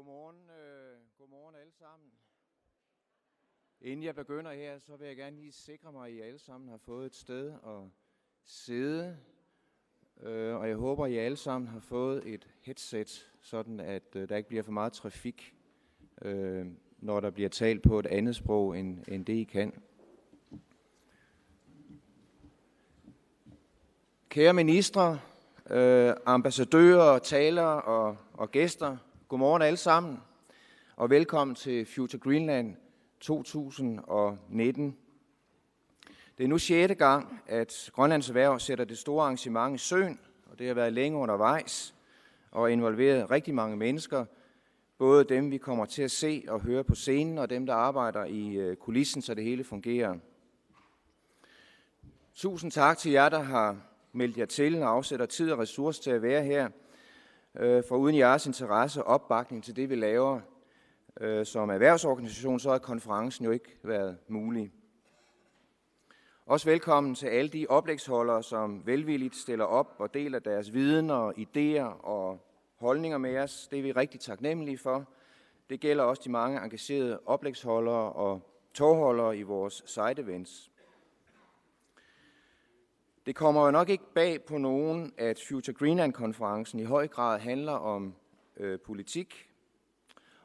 Godmorgen alle sammen. Inden jeg begynder her, så vil jeg gerne lige sikre mig, at I alle sammen har fået et sted at sidde. Og jeg håber, at I alle sammen har fået et headset, sådan at der ikke bliver for meget trafik, når der bliver talt på et andet sprog, end det I kan. Kære ministre, ambassadører, talere og gæster, godmorgen alle sammen, og velkommen til Future Greenland 2019. Det er nu 6. gang, at Grønlands Erhverv sætter det store arrangement i søen, og det har været længe undervejs og involveret rigtig mange mennesker, både dem, vi kommer til at se og høre på scenen, og dem, der arbejder i kulissen, så det hele fungerer. Tusind tak til jer, der har meldt jer til og afsætter tid og ressourcer til at være her. For uden jeres interesse og opbakning til det, vi laver som erhvervsorganisation, så har konferencen jo ikke været mulig. Også velkommen til alle de oplægsholdere, som velvilligt stiller op og deler deres viden og idéer og holdninger med os. Det er vi rigtig taknemmelige for. Det gælder også de mange engagerede oplægsholdere og tovholdere i vores side events. Det kommer jo nok ikke bag på nogen, at Future Greenland-konferencen i høj grad handler om politik,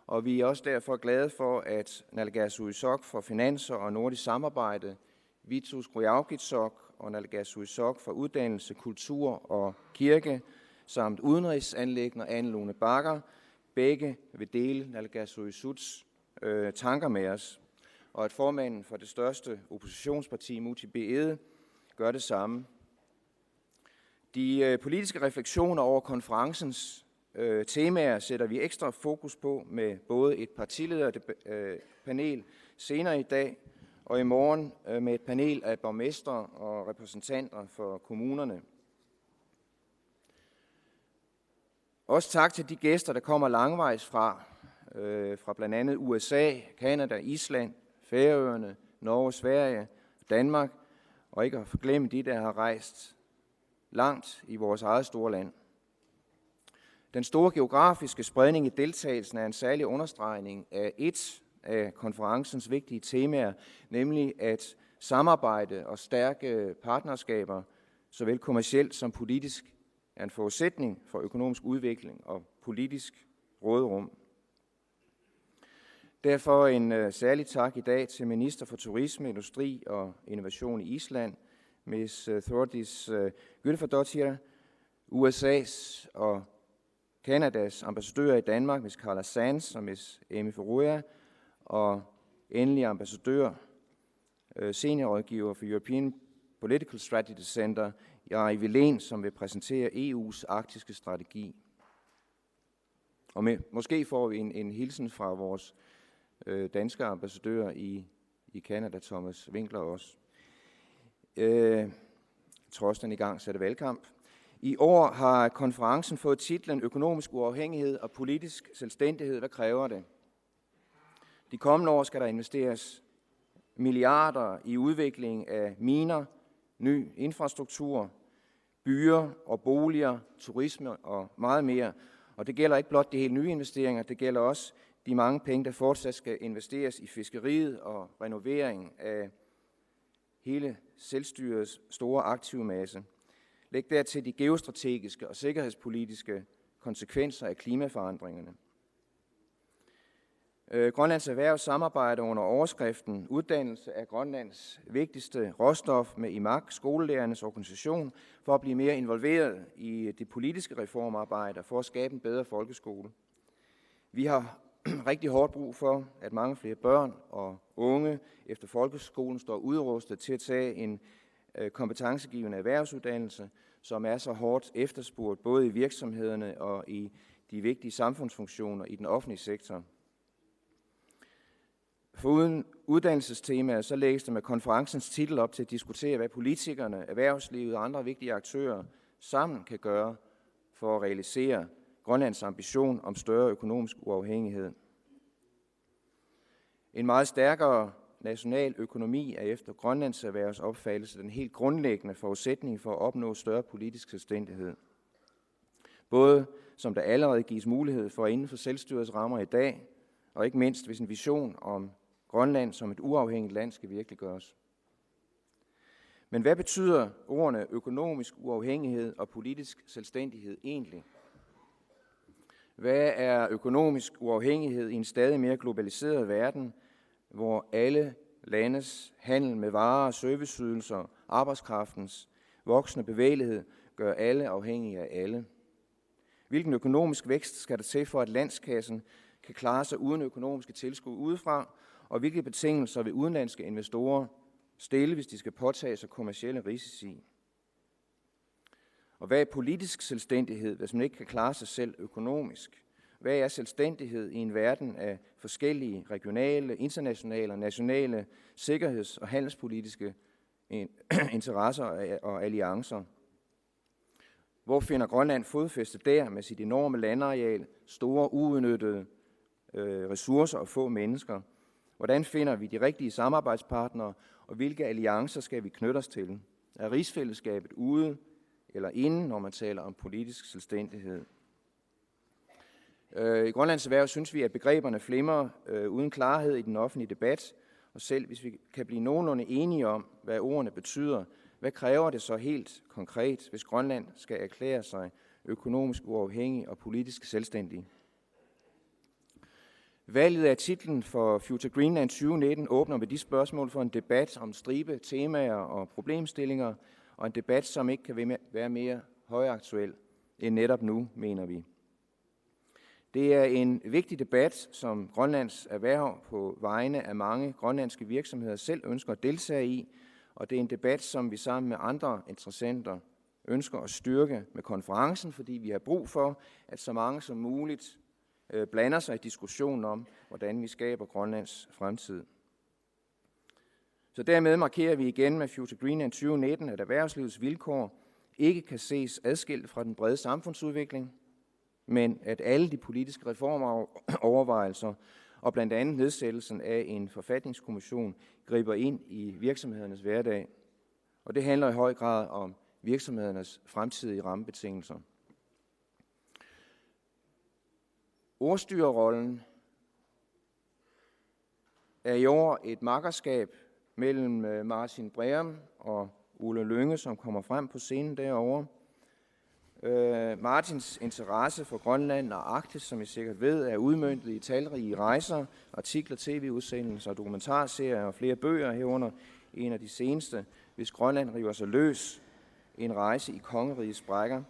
og vi er også derfor glade for, at Naalakkersuisok for finanser og nordisk samarbejde, Vitus Grujaukitsok og Naalakkersuisok for uddannelse, kultur og kirke, samt udenrigsanliggender Anne Lone Bakker, begge vil dele Naalakkersuisuts tanker med os, og at formanden for det største oppositionsparti, Mûte B, gør det samme. De politiske refleksioner over konferencens temaer sætter vi ekstra fokus på med både et partilederpanel senere i dag, og i morgen med et panel af borgmestre og repræsentanter for kommunerne. Også tak til de gæster, der kommer langvejs fra blandt andet USA, Canada, Island, Færøerne, Norge, Sverige, Danmark, og ikke at forglemme de, der har rejst langt i vores eget store land. Den store geografiske spredning i deltagelsen er en særlig understregning af et af konferencens vigtige temaer, nemlig at samarbejde og stærke partnerskaber, såvel kommercielt som politisk, er en forudsætning for økonomisk udvikling og politisk råderum. Derfor en særlig tak i dag til Minister for Turisme, Industri og Innovation i Island, Ms. Þórdís Guðnadóttir, USA's og Kanadas ambassadører i Danmark, Ms. Carla Sands og Ms. Amy Ferreira, og endelig ambassadør, seniorrådgiver for European Political Strategy Center, Jari Vilén, som vil præsentere EU's arktiske strategi. Og måske får vi en hilsen fra vores danske ambassadør i Canada, Thomas Winkler også. Trods den igangsatte valgkamp. I år har konferencen fået titlen Økonomisk uafhængighed og politisk selvstændighed. Hvad kræver det? De kommende år skal der investeres milliarder i udvikling af miner, ny infrastruktur, byer og boliger, turisme og meget mere. Og det gælder ikke blot de helt nye investeringer, det gælder også de mange penge, der fortsat skal investeres i fiskeriet og renovering af hele selvstyrets store aktive masse. Læg dertil de geostrategiske og sikkerhedspolitiske konsekvenser af klimaforandringerne. Grønlands Erhverv samarbejder under overskriften Uddannelse er Grønlands vigtigste råstof med IMAK, skolelærernes organisation, for at blive mere involveret i det politiske reformarbejde og for at skabe en bedre folkeskole. Vi har rigtig hårdt brug for, at mange flere børn og unge efter folkeskolen står udrustet til at tage en kompetencegivende erhvervsuddannelse, som er så hårdt efterspurgt både i virksomhederne og i de vigtige samfundsfunktioner i den offentlige sektor. Foruden uddannelsestemaer, så lægges der med konferencens titel op til at diskutere, hvad politikerne, erhvervslivet og andre vigtige aktører sammen kan gøre for at realisere Grønlands ambition om større økonomisk uafhængighed. En meget stærkere national økonomi er efter Grønlands Erhvervs opfattelse den helt grundlæggende forudsætning for at opnå større politisk selvstændighed. Både som der allerede gives mulighed for inden for selvstyrets rammer i dag, og ikke mindst hvis en vision om Grønland som et uafhængigt land skal virkeliggøres. Men hvad betyder ordene økonomisk uafhængighed og politisk selvstændighed egentlig? Hvad er økonomisk uafhængighed i en stadig mere globaliseret verden, hvor alle landes handel med varer, serviceydelser, arbejdskraftens voksende bevægelighed gør alle afhængige af alle? Hvilken økonomisk vækst skal der til for, at landskassen kan klare sig uden økonomiske tilskud udefra, og hvilke betingelser vil udenlandske investorer stille, hvis de skal påtage sig kommercielle risici? Og hvad er politisk selvstændighed, hvis man ikke kan klare sig selv økonomisk? Hvad er selvstændighed i en verden af forskellige regionale, internationale og nationale sikkerheds- og handelspolitiske interesser og alliancer? Hvor finder Grønland fodfæste der med sit enorme landareal, store uudnyttede ressourcer og få mennesker? Hvordan finder vi de rigtige samarbejdspartnere, og hvilke alliancer skal vi knytte os til? Er rigsfællesskabet ude eller inde, når man taler om politisk selvstændighed? I Grønlands Erhverv synes vi, at begreberne flimrer uden klarhed i den offentlige debat, og selv hvis vi kan blive nogenlunde enige om, hvad ordene betyder, hvad kræver det så helt konkret, hvis Grønland skal erklære sig økonomisk uafhængig og politisk selvstændig? Valget af titlen for Future Greenland 2019 åbner med de spørgsmål for en debat om stribe temaer og problemstillinger, og en debat, som ikke kan være mere højaktuel end netop nu, mener vi. Det er en vigtig debat, som Grønlands Erhverv på vegne af mange grønlandske virksomheder selv ønsker at deltage i, og det er en debat, som vi sammen med andre interessenter ønsker at styrke med konferencen, fordi vi har brug for, at så mange som muligt blander sig i diskussionen om, hvordan vi skaber Grønlands fremtid. Så dermed markerer vi igen med Future Greenland 2019, at erhvervslivets vilkår ikke kan ses adskilt fra den brede samfundsudvikling, men at alle de politiske reformovervejelser og blandt andet nedsættelsen af en forfatningskommission griber ind i virksomhedernes hverdag. Og det handler i høj grad om virksomhedernes fremtidige rammebetingelser. Ordstyrerrollen er i år et makkerskab mellem Martin Breum og Ulla Lynge, som kommer frem på scenen derovre. Martins interesse for Grønland og Arktis, som I sikkert ved, er udmøntet i talrige rejser, artikler, tv-udsendelser, dokumentarserier og flere bøger herunder. En af de seneste, hvis Grønland river sig løs, en rejse i kongerigets brækker.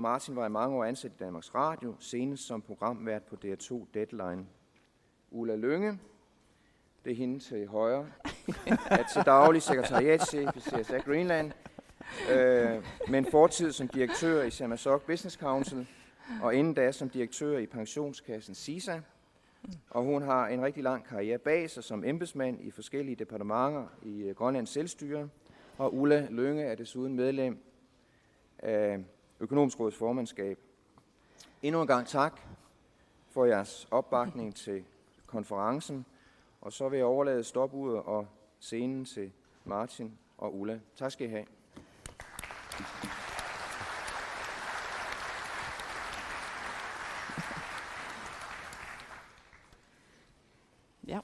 Martin var i mange år ansat i Danmarks Radio, senest som programvært på DR2 Deadline. Ulla Lynge, det er hende til højre, er til daglig sekretariatschef i CSA Greenland, med en fortid som direktør i Samsung Business Council, og inden da som direktør i pensionskassen SISA. Og hun har en rigtig lang karriere bag sig som embedsmand i forskellige departementer i Grønlands selvstyre. Og Ulla Lynge er desuden medlem af Økonomisk Råds formandskab. Endnu en gang tak for jeres opbakning til konferencen, og så vil jeg overlade stopuret og scenen til Martin og Ulla. Tak skal I have. Ja.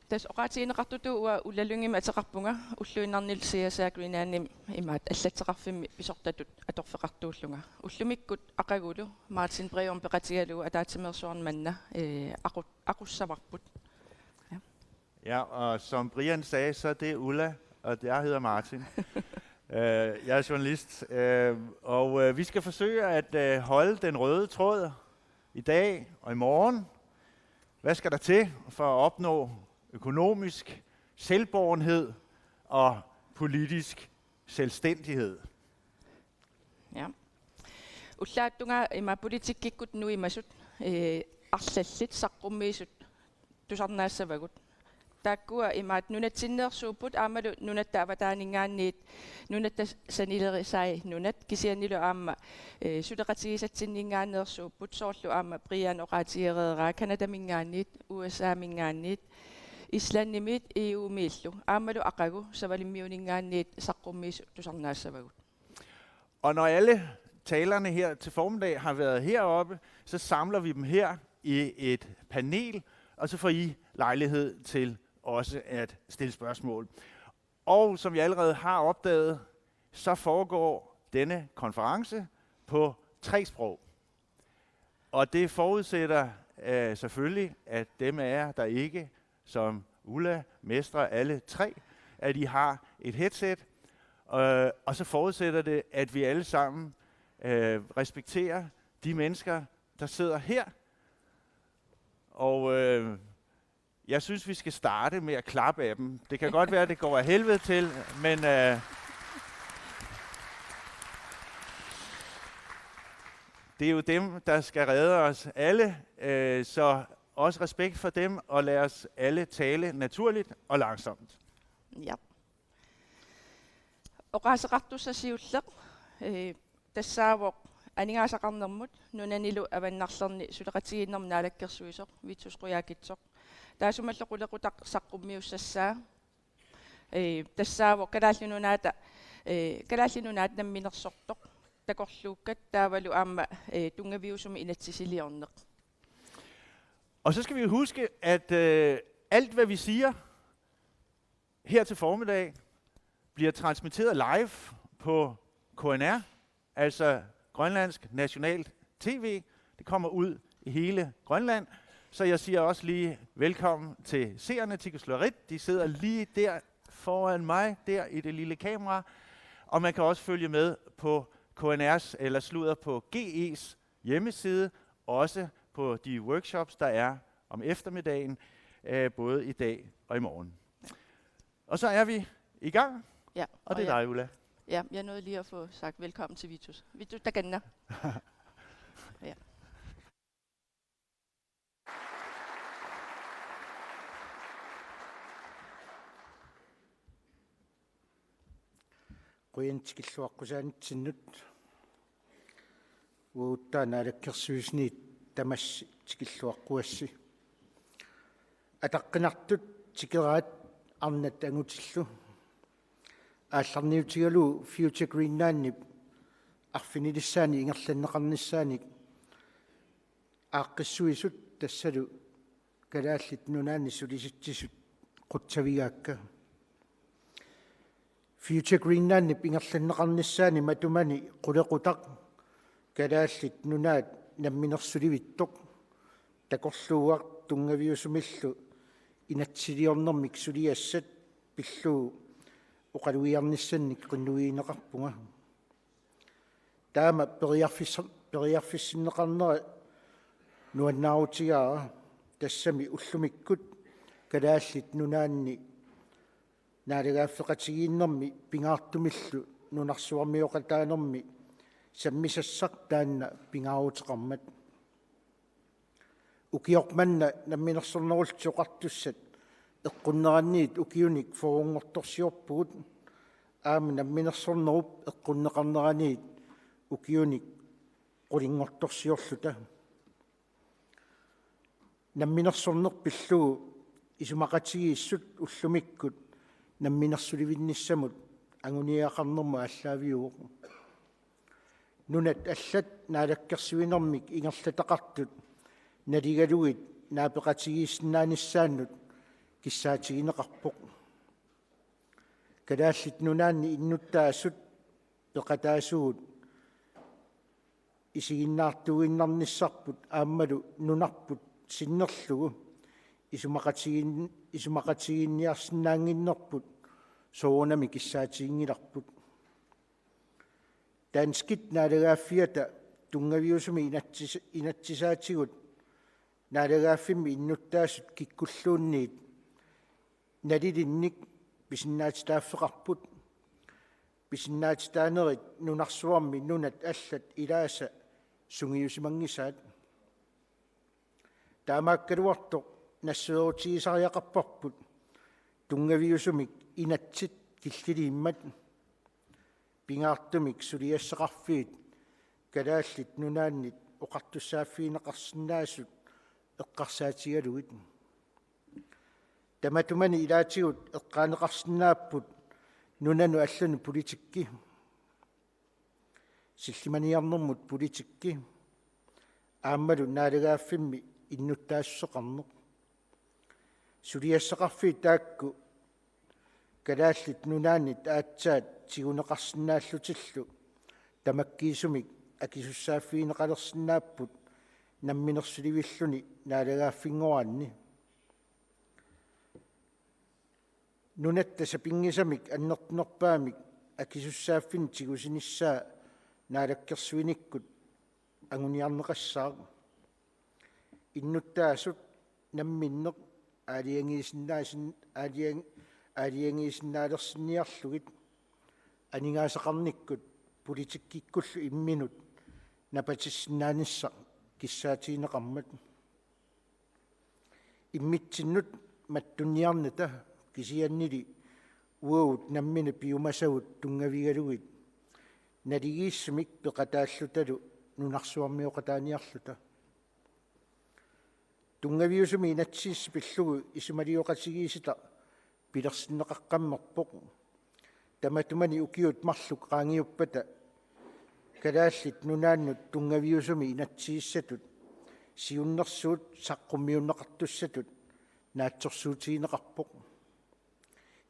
Tässä oratiin rattutua Ulla Lynge mataqarpunga ulluinarnil CSA Greenland imaat allataqarfimmi pisortatut atorfeqartuullunga ullumikut aqagulu Martin Breum peqatialu ataatimersuarn manna aqussavarput. Ja, og som Brian sagde, så er det Ulla, og jeg hedder Martin. Jeg er journalist, og vi skal forsøge at holde den røde tråd i dag og i morgen. Hvad skal der til for at opnå økonomisk selvbårenhed og politisk selvstændighed? Ja. Ullaattunga ima politikkikut nu imasut arlallit saqqummiisut tusarnaassavagut taakkua imaat nunatsinneersuuput aamalu nunattaavataaninngaanniit nunattasanilerisaai nunat kisianilu aama suteqatigisatsinninngaaneersuuput soorlu aama Brian oqaatiereeraa Kanadamingaanniit USA-mingaanniit Islandimit EU-miillu aamalu aqagu savalimmiuningaanniit saqqummiisu tusarnaassavagut. Og når alle talerne her til formiddag har været heroppe, så samler vi dem her i et panel, og så får I lejlighed til også at stille spørgsmål. Og som jeg allerede har opdaget, så foregår denne konference på 3 sprog. Og det forudsætter selvfølgelig, at dem af jer, der ikke som Ulla mestrer alle 3, at I har et headset. Og så forudsætter det, at vi alle sammen respekterer de mennesker, der sidder her. Og jeg synes, vi skal starte med at klappe af dem. Det kan godt være, at det går af helvede til, men det er jo dem, der skal redde os alle, så også respekt for dem, og lad os alle tale naturligt og langsomt. Ja. Oqaasaqartussasiulleq tassaavoq aningaasaqarnermut nunanilu avannarlerni suleqatiginnerm naalakkersuisoq vitusquyaakitsoq taasumallequlequtaq saqqummiussassaa tassaavoq kalaallinunaat namminersortoq takorluukkat taavalu aamma tungaviusumi inatsisiliorneq. Og så skal vi huske, at alt hvad vi siger her til formiddag bliver transmitteret live på KNR, altså Grønlandsk Nationalt TV. Det kommer ud i hele Grønland. Så jeg siger også lige velkommen til seerne til Slørit. De sidder lige der foran mig, der i det lille kamera. Og man kan også følge med på KNR's, eller slutter på GE's hjemmeside, også på de workshops, der er om eftermiddagen, både i dag og i morgen. Og så er vi i gang, Ja, og det er dig, Ulla. Ja, jeg nåede lige at få sagt velkommen til Vitus. Vitus, der kan ja. Quyantikilluaqqusaaниtsinnut uuttanaalakkersuisni tamas tikilluaqquassi ataqqinartut tikeraat arnat angutillu aallarniutigalu future Greenlandnip arfinilissaani ingerlanneqarnissaani aaqqissuisut tassalu kalaallit nunaanni sulisitsisut quttavigaakka future Greenlandnip ingerlanneqarnissaani matumani qulequtaq kalaallit nunaat namminersulivittoq takorluuaq tungaviusumillu inatsiliornermik suliassat pilluu uqaluiarnissannik qinnuiineqarpunga taama periarfissinneqarnera nuannaarutigaa tassami ullumikkut kalaallit nunaanni naalagaaffeqatigiinnermi pingaartumillu nunarsuarmioqataanermi sammisassaq taanna pingaaruteqarmat ukiormanna namminersornerultioqartussat eqqunneranniit ukiunik forungortorsiorpugut aama namminersornerup eqqunneqarneraniit ukiunik qulinngortorsiorluta namminersornerpilluu isumaqatigiissut ullumikkut namminersulivinnissamut anguniaqarnermu allaaviuuq nunat allat naalakkersuinermik ingerlataqartut naligaluit naapeqatigiissinaanissaannut kissaaatigineqarpoq kalaallit nunaanni innuttaassut peqataasugut isiginnaartuginnarnissarput aammalu nunarput sinnerlugu isumaqatiginniarsinnaanginnerput soonami kissaatigingilarput danskit naalagaaffiata tungaviusumi inatsisaatigut naalagaaffimmi innuttaassut kikkulluunniit nalilinnik pisinnaatitaaffeqarput pisinnaatitaanerit nunarsuarmi nunat allat ilaasa sungiusimangisaat taamaakkaluartoq nassuerutigisariaqarparput tungaviusumik inatsit killiliimmat pingaartumik suliassaqarfiit kalaallit nunaannit oqartussaaffiineqarsinnaasut eqqarsaatigaluit tamatumani ilaatigut eqqaaneqarsinnaapput nunanu allanu politikki силлиманиарнэрмут политикки ааммалу наалагааффимми иннуттаассоқарнеқ сулиассақарфи таакку калааллит нунаанит аатсаат сигунеқарсинааллутиллу тамаккиисумик акисуссааффиинеқалерсинааппут намминерсуливиллуни наалагааффингоранни нунатта сапингисамик аннертунерпаамик акисуссааффин тигусиниссаа наалаккерсуиниккут агуниарнеқассаа иннуттаасут намминнеқ аалиангиисиннаалерсиниарлугит анигаасақарниккут политиккиккуллу имминут напатиссинааниссақ киссаатиинеқармат иммитсиннут маттунниарната кисианнили уаут наммина пиумасагут тунгавигалугит налигииссумик пеқатааллуталу нунарсуармиоқатааниарлута тунгавиусуми инатсиисси пиллугу исумалиоқатигиисита пилерсиннеқаққаммерпоқ таматумани укиут марлук qaangiuppata калааллит нунааннут тунгавиусуми инатсииссатут сиуннерсуут саққуммиуннеқартуссатут наатсорсуутиинеқарпоқ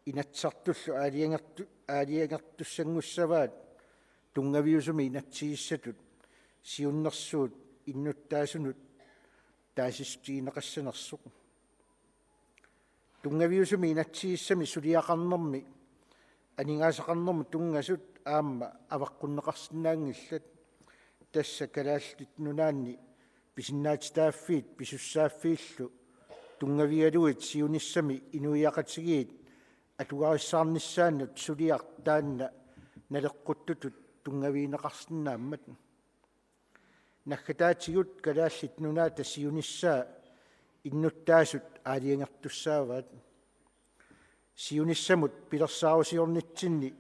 инатсартуллу аалиангертуссангуссаваат тунгавиусуми инатсииссатут сиуннерсуут иннуттаасунут таасистиинеқассанерсоқ тунгавиусуми инатсииссами сулиақарнерми анигаасақарнерму тунгасут аама аваққуннеқарсинаангиллат тасса калааллит нунаанни писиннаатитааффиит писуссааффииллу тунгавигалуит сиуниссами инуиақатигиит атугариссаарниссааннут сулиартаанна налеққуттутут тунгавиинеқарсинааммат наххатаатигут калааллит нунаата сиуниссаа иннуттаасут аалиангертуссааваат сиуниссамут пилерсаарусиорнитсинни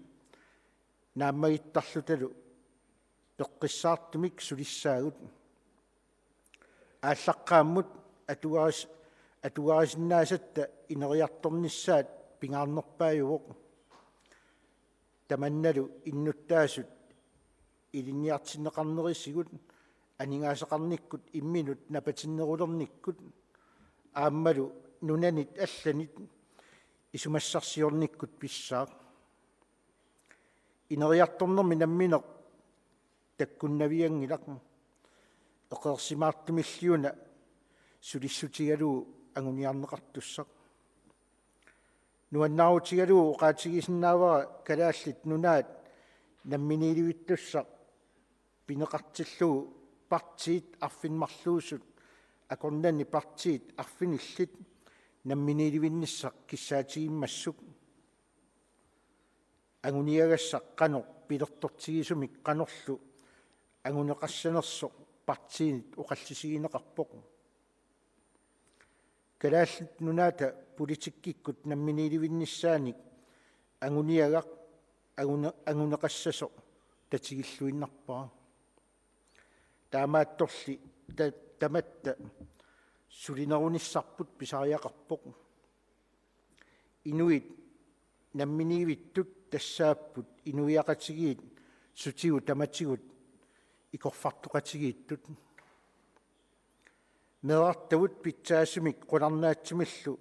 нааммагиттарлуталу пеққиссаартумик сулиссаагут ааллаққааммут атугарисиннаасатта инериарторниссаат пингаарнерпааюоқ таманналу иннуттаасут илинниартиннеқарнерисигут анигаасақарниккут имминут напатиннерулерниккут ааммалу нунанит алланит исумассарсиорниккут писсаа инериарторнерми намминеқ таккуннавиангилақ эқерсимаартумиллиуна сулиссутигалуу агуниарнеқартуссақ нуаннаавутигалуу оқаатигисиннаавара калааллит нунаат намминиливиттуссақ пинеқартиллуу партиит арфинмарлуусут акорнанни партиит арфиниллит намминиливинниссақ киссаатигиммассук агуниагассақ қанор пилертортигисумик қанорлу агунеқассанерсоқ партиинит оқаллисигинеқарпоқ калааллит нунаата политиккиккут намминиливинниссааник агуниагақ агунеқассасоқ татигиллуиннарпаа таамаатторли таматта сулинеруниссарпут писариақарпоқ инуит намминивиттут тассааппут инуиақатигиит сутигу таматигут икорфартоқатигииттут мерартавут питсаасумик қуларнаатсимиллу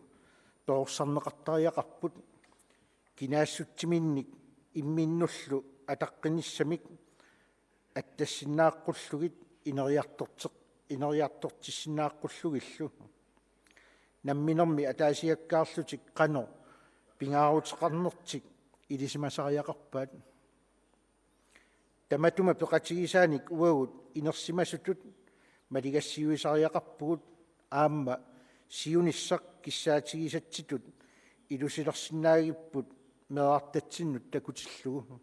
тоорсарнеқартариақарпут кинаассутсиминник имминнуллу атаққиниссамик аттассиннааққуллугит инериартортиссиннааққуллугиллу намминерми атаасиаккаарлутик қано пингаарутеқарнертик илисимасариақарпаат таматума пеқатигисааник уагут инерсимасутут малигассиуисариақарпугут аама сиуниссақ киссаатигисатситут илусилерсинаагиппут мераартатсиннут такутиллугу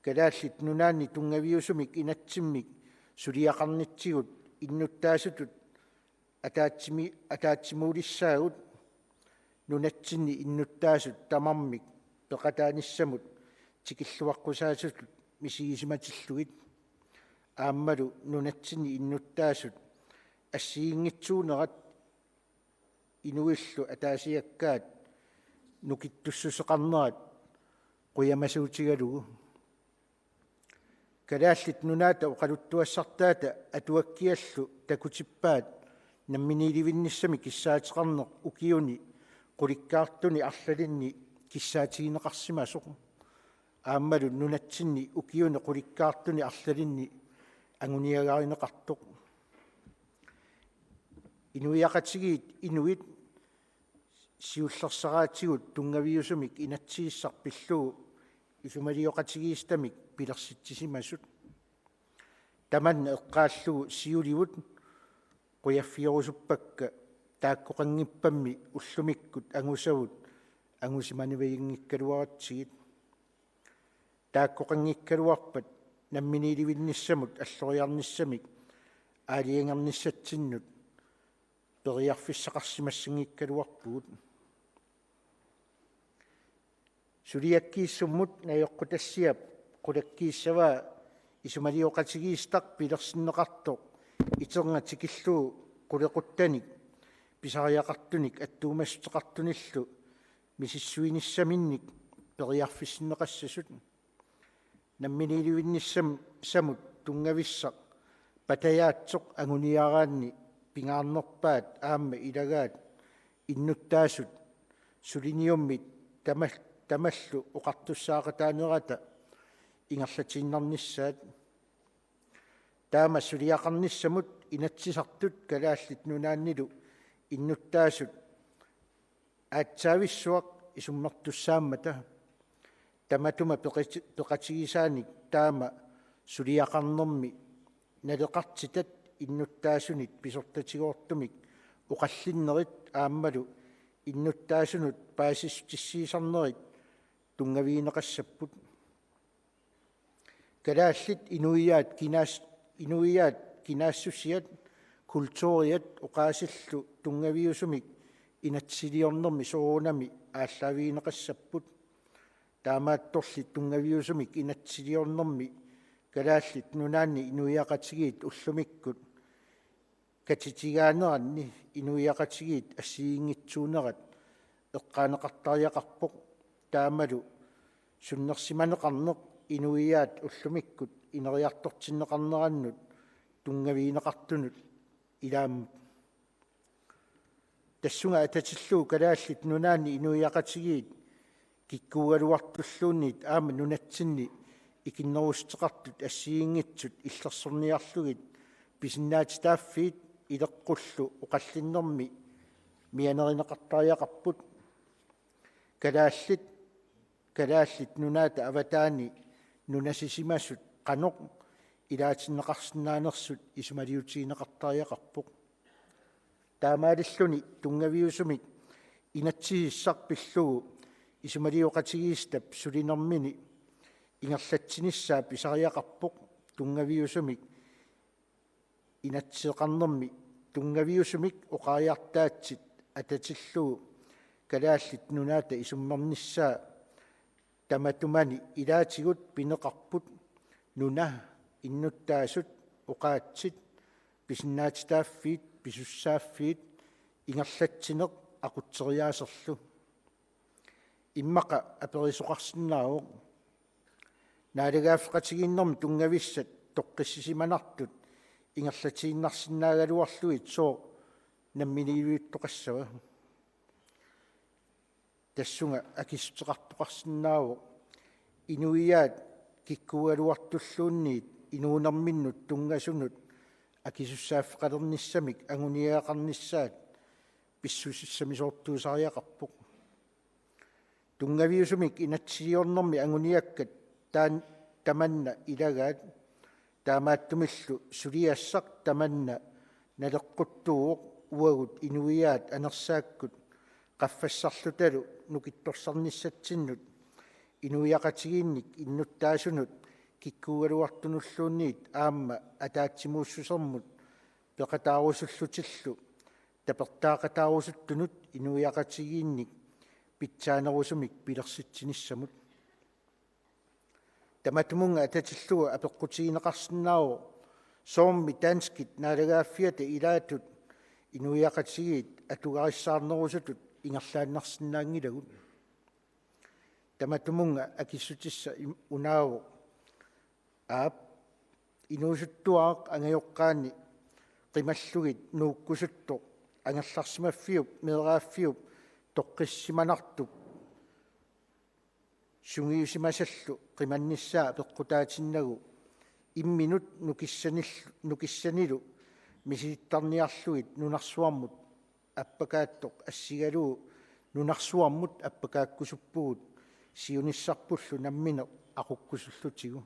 калааллит нунаанни тунгавиусумик инатсиммик сулиақарнитсигут иннуттаасутут атаатсимуулиссаагут нунатсинни иннуттаасут тамармик пеқатааниссамут тикиллуаққусаасутут мисигисиматиллугит ааммалу нунатсинни иннуттаасут ассиингитсуунерат инуиллу атаасиаккаат нукиттуссусеқарнерат қуямасуутигалугу Kadaallit nunaata uqaluttuassartaata atuakkiallu takutippaat namminiilivinnissamik kissaateqarneq ukiuni qulikkaartuni arlalinni kissaatigineqarsimasoq aammalu nunatsinni ukiuni qulikkaartuni arlalinni anguniagarineqartoq inuiaqatigiit inuit siullersaraatigut tungaviusumik inatsiissarpillugu isumalioqatigiistamik pilersitsisimasut tamanna eqqaallugu siulivut quyaffiorusuppakka taakkoqangippammi ullumikkut angusavut angusimanivayingikkaluaratsigit taakkoqangikkaluarpat namminiilivinnissamut alloriarnissamik aaliengarnissatsinnut periarfissaqarsimassangikkaluarpugut suliakkiissummut najoqqutassiap qulakkiissavaa isumalioqatigiistaq pilersinneqartoq iternga tikillugu qulequttanik pisariaqartunik attuumassuteqartunillu misissuinissaminnik periarfissinneqassasut namminiilivinnissam samut tungavissaq patayaatsoq anguniaraanni pingaarnerpaat aamma ilagaat innuttaasut suliniummit tamallu uqartussaaqataanerata ingerlatiinnarnissaat taama suliaqarnissamut inatsisartut kalaallit nunaannilu innuttaasut aatsaavissuaq isummertussaammata tamatuma peqatigisaanik taama suliaqarnermi naleqartitat innuttaasunit pisortatigoortumik uqallinnerit aammalu innuttaasunut paasistissiisarnerit tungaviineqassapput kalaallit inuiyaat kinaassusiat kultuuriat uqaasillu tungaviusumik inatsiliornermi soruunami ааllaaviineqassapput taamaattorli tungaviusumik inatsiliornermi kalaallit nunaanni inuiaqatigiit ullumikkut katitigaanеранни inuiaqatigiit ассиингитсуунерат эққаанеқартариақарпоқ таамалу суннерсиманеқарнеқ inuiyaat ullumikkut ineriartortinneqarneranнут тунгавиинеқартунут илааммут тассунга ататиллуу калааллит нунаанни инуиақатигиит киккуугалуартуллуунниит аама нунатсинни икиннерустеқартут ассиингитсут иллерсорниарлугит писиннаатитааффиит илеққуллу оқаллиннэрми мианеринеқартариақарпут калааллит нунаата аватаани нунасисимасут қаноқ илаатиннеқарсинаанерсут исумалиутигинеқартариақарпоқ таамаалиллуни тунгавиусумик инатсигиссарпиллугу исумалиоқатигиистап сулинермини ингерлатсиниссаа писариақарпоқ тунгавиусумик инатсеқарнерми тунгавиусумик оқариартаатсит ататиллугу калааллит нунаата исуммерниссаа таматумани илаатигут пинеқарпут нуна иннуттаасут оқаатсит писиннаатитааффиит писуссааффиит ингерлатсинеқ aqutseriaserlu иммақа аперисоқарсинаао наалегааффеқатигииннэрми тунгависсат тоққиссисиманартут ингерлатииннарсинаагалуарлуит соо намминиивиуттоқассава тассунга акистеқартоқарсинаао инуиаат киккугалуартуллуунниит инуунэрминнут тунгасунут акисуссааффеқалерниссамик агуниаақарниссаат писсусиссамисоортуусариақарпоқ тунгавиусумик инатсиорнэрми агуниаккат таан таманна илагаат таамааттумиллу сулиассақ таманна налеққуттууоқ уагут инуиаат анерсааккут qaffassarlutalu nukittorsarnissatsinnut inuiaqatigиинник иннуттаасунут киккуугалуартунуллуунниит аама атаатсимуuссусермут пеқатаарусуллутиллу тапертаақатаарусуттунут инуиақатигиинник питсаанерусумик пилерситсиниссамут таматумунга ататиллуга апеққутигинеқарсинаао соомми таанскит наалагааффиата илаатут инуиақатигиит атугариссаарнерусутут ингерлааннарсинаангилагут таматумунга акиссутисса унааво аап Inusuttuaq angayoqqaani qimallugit nuukkusuttoq angallarsimaffiup meeraaffiup toqqissimanartup sungiusimasallu qimannissaa peqqutaatinnagу imminut nukissanilu misittarniarlugit nunarsuarmut appakaattoq assigaluu nunarsuarmut appakaakkusuppugut siunissarpullu nammineq aqukkusullutigu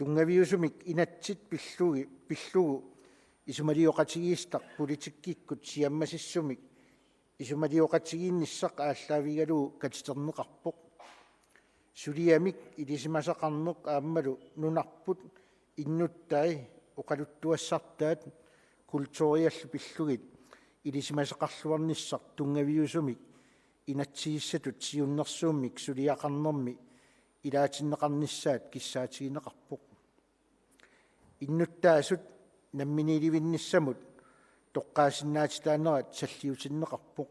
tungaviusumik inatsit pillugu isumalioqatigiistaq politikkikut siammasissumik isumalioqatigiinnissaq ааllaavigaluu katiterneqarpoq suliamik ilisimasaqarneq aammalu nunarput innuttai oqaluttuassartaat kultuuriallu pillugit ilisimasaqarluarnissaq tungaviusumik inatsiissatut siunnersuummik suliaqarnermi ilaatinneqarnissaat kissaatigineqarpoq innuttaasut namminiilivinnissamut toqqaasinnaatitaanerat salliutinneqarpoq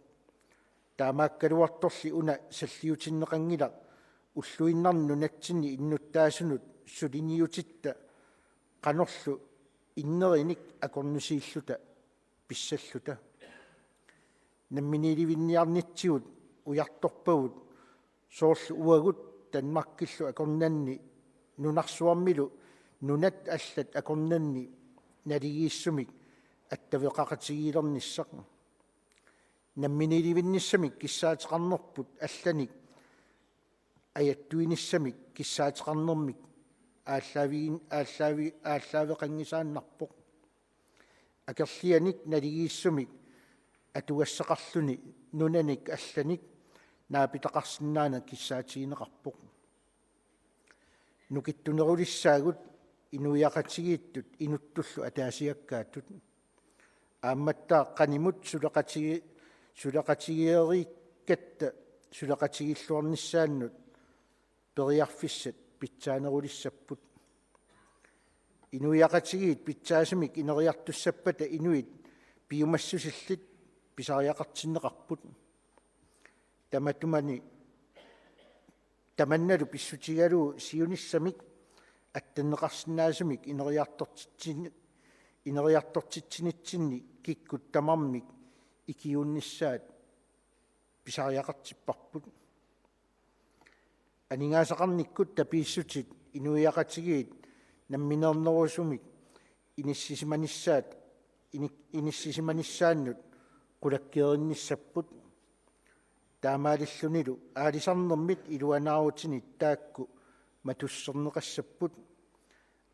taamaakkaluartorli una salliutinneqangilaq ulluinnarnu natsinni innuttaasunut suliniutitta qanorlu innerinik akornusiilluta pissalluta namminiilivinniarnitsigut ujartorpagut soorlu uagut Danmarkillu akornanni nunarsuarmilu nunat allat akornanni naligiissumik attaveqaqatigiilernisaq namminiilivinnissamik kissaateqarnerput allanik ajattuinissamik kissaateqarnermik ааllaaveqangisaannarpoq akerlianik naligiissumik atugassaqarluni nunanik allanik naapitaqarsinnaana kissaatigineqarpoq nukittunerulissaagut inuiaqatigiittut inuttullu ataasiakkaattut aammattaa qanimut sulaqatigeerikkatta sulaqatigilluarnissaannut periarfissat pitsaanerulissapпут inuiaqatigiit pitsaasumik ineriartussappata inuit piumassusillit pisariaqartinneqarput tamannalu pissutigaluu siunissamik attanneqarsinnaasumik ineriartortitsinitsinni kikkut tamarmik ikiunnissaat pisariaqartipparput aningaasaqarnikkut tapiissutit inuiaqatigiit namminernerusumik inissimanissaaannut qulakkeerinnissapпут таамаалиллуниlu аалисарнэрмит илуанаарутини таакку матуссернеқассаппут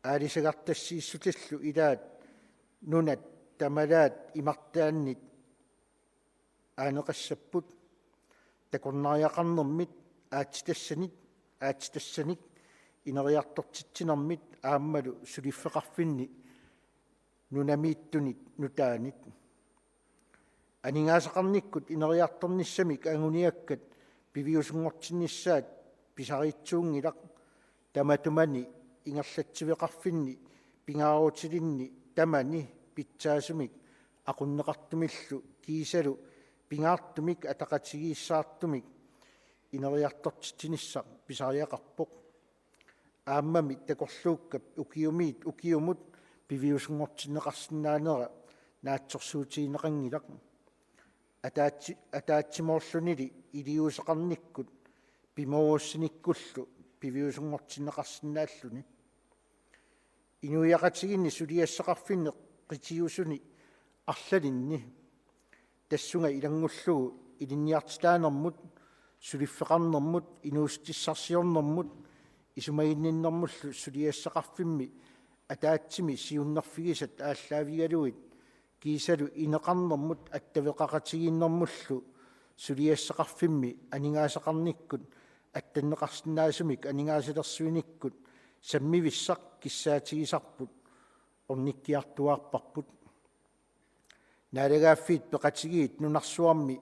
аалисагартассииссутиллу илаат нунат тамалаат имартааннит аанеқассаппут такорнариақарнэрмит аатитассаник инериартортитсинэрмит ааммалу сулиффеқарфинни нунамииттунит нутаанит анингаасақарниккут инериарторнissamик ангуниаккат пивиусунгортиннissaат писариитсуунгилақ таматумани ингерлатсивеқарфинни пингаарутилинни тамани питсаасумик aqunneqartumillu kiisalu pingaartumik ataqatigiissaartumik ineriartortitinissaq pisariaqarpoq aammami takorluukkap ukiumut piviusungortinneqarsinnaanera naatsorsuutigineqangilaq атаатсимоорлунили илиусеқарниккут пиморуссиниккуллу пивиусунгортиннеқарсинааллуни инуиақатигинни сулиассеқарфинне қитиусуни арлалинни тассунга илангуллугу илинниартитаанермут сулиффеқарнермут инуустиссарсиорнермут исумагинниннэрмуллу сулиассеқарфимми атаатсими сиуннерфигисат ааллаавигалуит kiisalu ineqarnermut attavеqaqatigiinnermullu suliassaqarfimmi aningaasaqarnikkut attanneqarsinnaasumik aningaasilersuinikkut sammivissaq kissaatigisarput ornikkiartuaarparput naalagaaffiit peqatigiit nunarsuarmi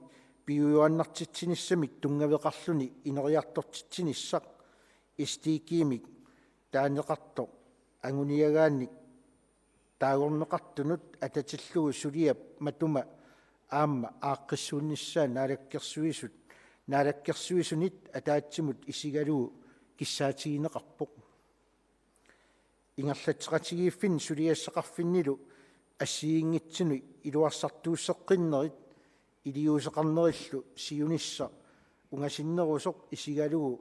piujuannartitsinnissamik tungaveqarluni ineriartortitsinissaq istiikiimik taaneqartoq anguniagaannik taagorneqartunut atatillugu suliap matuma aamma aaqqissuunnissaa naalakkersuisunit ataatsimut isigalugu kissaatigineqarpoq Ingerlatsratigiiffin suliassaqarfinnilu assiingitsinu iluarsartuusseqqinnerit iliuseqarnerillu siunissa ungasinnerusoq isigalugu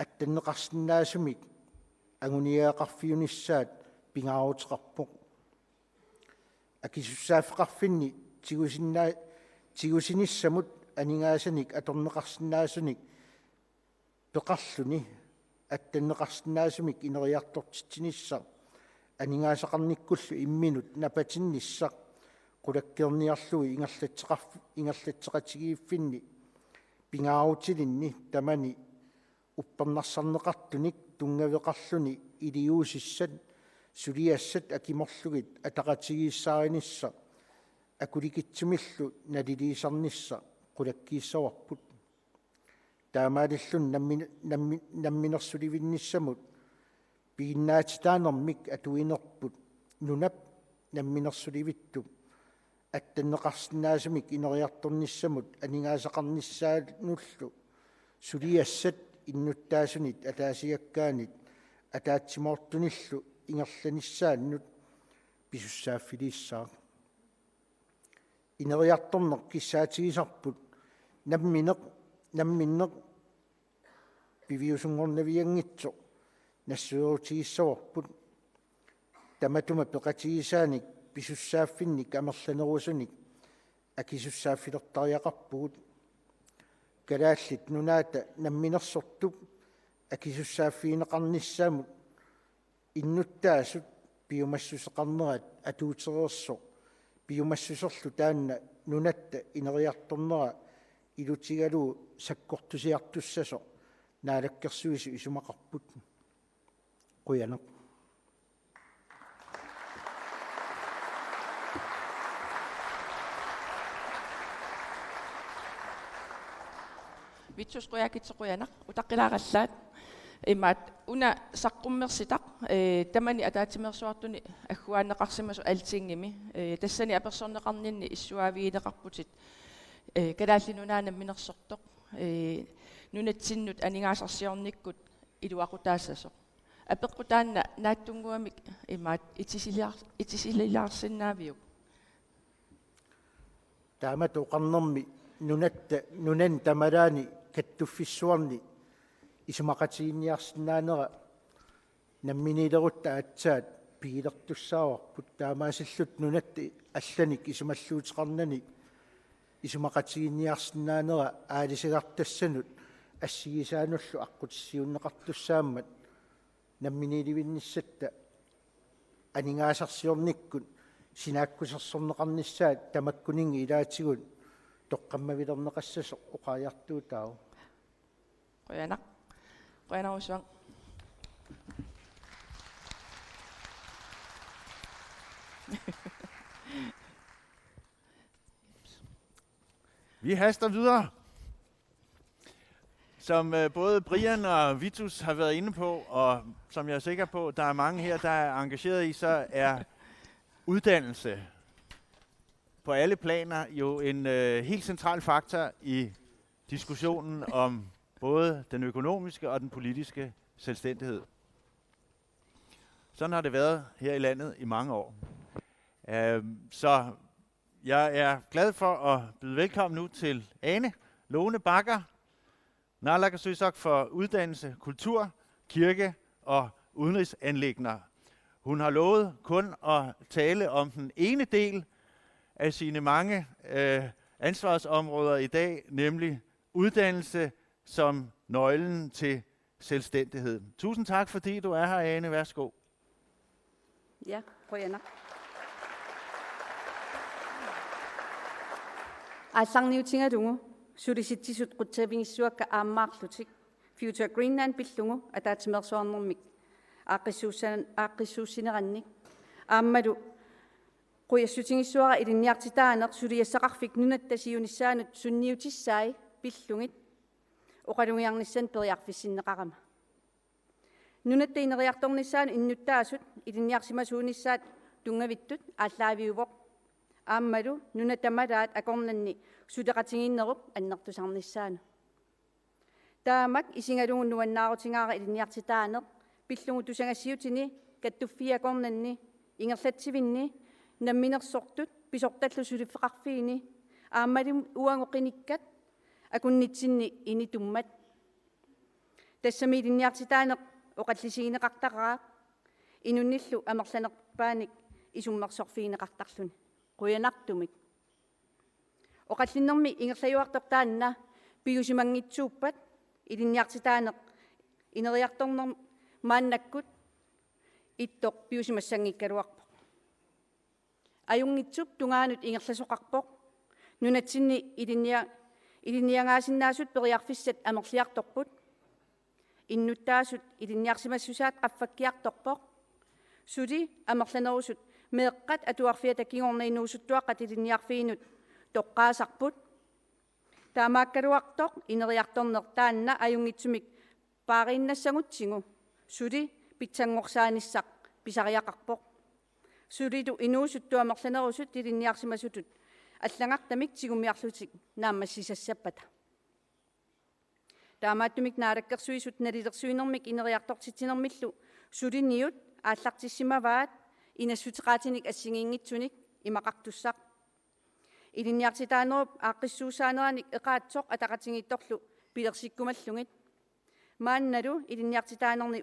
attanneqarsinnaasumik anguniaqarfiunissaat pingaaruteqarpoq akisussaaffeqarfinni tigusinissamut aningaasanik atorneqarsinnaasunik peqarluni attanneqarsinnaasumik ineriartortitsinissa aningaasaqarnikkullu imminut napatinnissaq qulakkeerniarlugi ingerlatseqatigiiffinni pingaaruutilinni tamani uppernarsarneqartunik tungaveqarluni iliuusissat suliassat akimorlugit ataqatigiissaarinissa akulikitsumillu naliliisarnissa qulakkiissawarput taamaalillun namminersulivinnissamut piinnaatitaanermik atuinerput nunap namminersulivittu attanneqarsinnaasumik ineriartornissamut aningaasaqarnissaanullu suliassat innuttaasunit ataasiakkaanit ataatsimortunillu ingerlanissaannut pisussaaffiliissaaq ineriartorneq kissaatigisarput namminneq piviusungornaviangitsoq nassuurutigissawarput tamatuma peqatigisaanik pisussaafinnik amerlanerusunik akisussaaffilertariaqarpugut kalaallit nunaata namminersortup akisussaaffiineqarnissaamut innuttaasut piumassuseqarnerat atuutereersoq piumassuserlu taanna nunatta ineriartornera ilutigalugu sakkortusiartussasoq naalakkersuisu isumaqarput quyaneq Vitus qoyakitsoquyanaq utaqqilaaqqallaat immaat una saqqummersitaq tamani ataatimersuartuni agguaanneqarsimasu altiingimi tassani apersorneqarninni issuaviineqarputit kalaallinunaana minersortoq nunatsinnut aningaasarsiornikkut iluaqutaassasuq apeqqutaanna naattunguamik immaat itisililaarsinnaaviuk taamatu qarnermi nunan tamalaani kattuffissuarni isumaqatiinniarsinnaanera namminiilerutta atsaat piilertussaawarput taamaasillut nunatti allanik isumalluuteqarnani isumaqatiinniarsinnaanera aalisagartassanut assigisaanullu aqqutissiunneqartussaammat namminiilivinnissatta aningaasarsiornikkut sinaakkusersorneqarnissaat tamakkuningi ilaatigun toqqammavilerneqassasoq uqaayartuutaagu qoyanarusuang Vi haster videre. Som både Brian og Vitus har været inde på, og som jeg er sikker på, der er mange her, der er engageret i, så er uddannelse på alle planer jo en helt central faktor i diskussionen om både den økonomiske og den politiske selvstændighed. Sådan har det været her i landet i mange år. Så jeg er glad for at byde velkommen nu til Ane Lone Bakker, naalakkersuisoq for uddannelse, kultur, kirke og udenrigsanliggender. Hun har lovet kun at tale om den ene del af sine mange ansvarsområder i dag, nemlig uddannelse som nøglen til selvstændighed. Tusind tak, fordi du er her, Ane. Værsgo. Ja, qoyaneq. Aallarniutingalungu sulisitsisut quttavingissuakka aammaarlutik Future Greenland pillungu ataatimersuarnermik aaqqissuussinerannik aammalu quyassutigissuara ilinniartitaaneq suliassaqarfik nunattasiunissaanut sunniutissai pillungit oqalungiarnissan periarfissinneqarama nunattaineriartornissaanu innuttaasut ilinniarsimasuunissaat tungavittut ааllaaviuvoq aammalu nunatamalaat akornanni suteqatiginnerup annertusarnissaanu taamak isingalungun nuannaarutingaara ilinniartitaaneq pillungu tusangassiutini kattuffiya Grønlanni ingerlatsivinni namminersortut pisortallusulifeqarfiini aammalim uangoqinikkat akunnitsinni initummat tassami ilinniartitaaneq oqallisigineqartaqaaq inunnillu amerlanerpaanik isummersorfiineqartarluni quyanartumik oqallinnermi ingerlajuartortaanna piusimangitsuuppat ilinniartitaaneq ineriartorner maannakkut ittoq piusimassangikkaluarpoq ajungitsup tungaanut ingerlasoqarpoq nunatsinni ilinniangaasinnaasut periarfissat amerliartorput innuttaasut ilinniarsimassusaat qaffakkiartorpoq suli amerlanerusut meeqqat atuarfiata kingornainuusuttuaqqat ilinniarfiinut toqqaasarput taamaakkaluartoq ineriartornertaanna ajungitsumik paariinnassagutsigu suli pitsangorsaanissaq pisariaqarpoq sulitu inuusuttu amerlanerusut ilinniarsimasutut аллангартамик тигумиарлутик нааммассисассаппата таамааттумик наалаккерсуисут налилерсуинермик инериартортитинермиллу сулиниут ааллартиссимаваат инассутеқаатиник ассигиингитсуник имақартуссақ илинниартитаанеруп ааққиссуусаанераник эқаатсоқ атақатингитторлу пилерсиккумаллугит маанналу илинниартитаанерни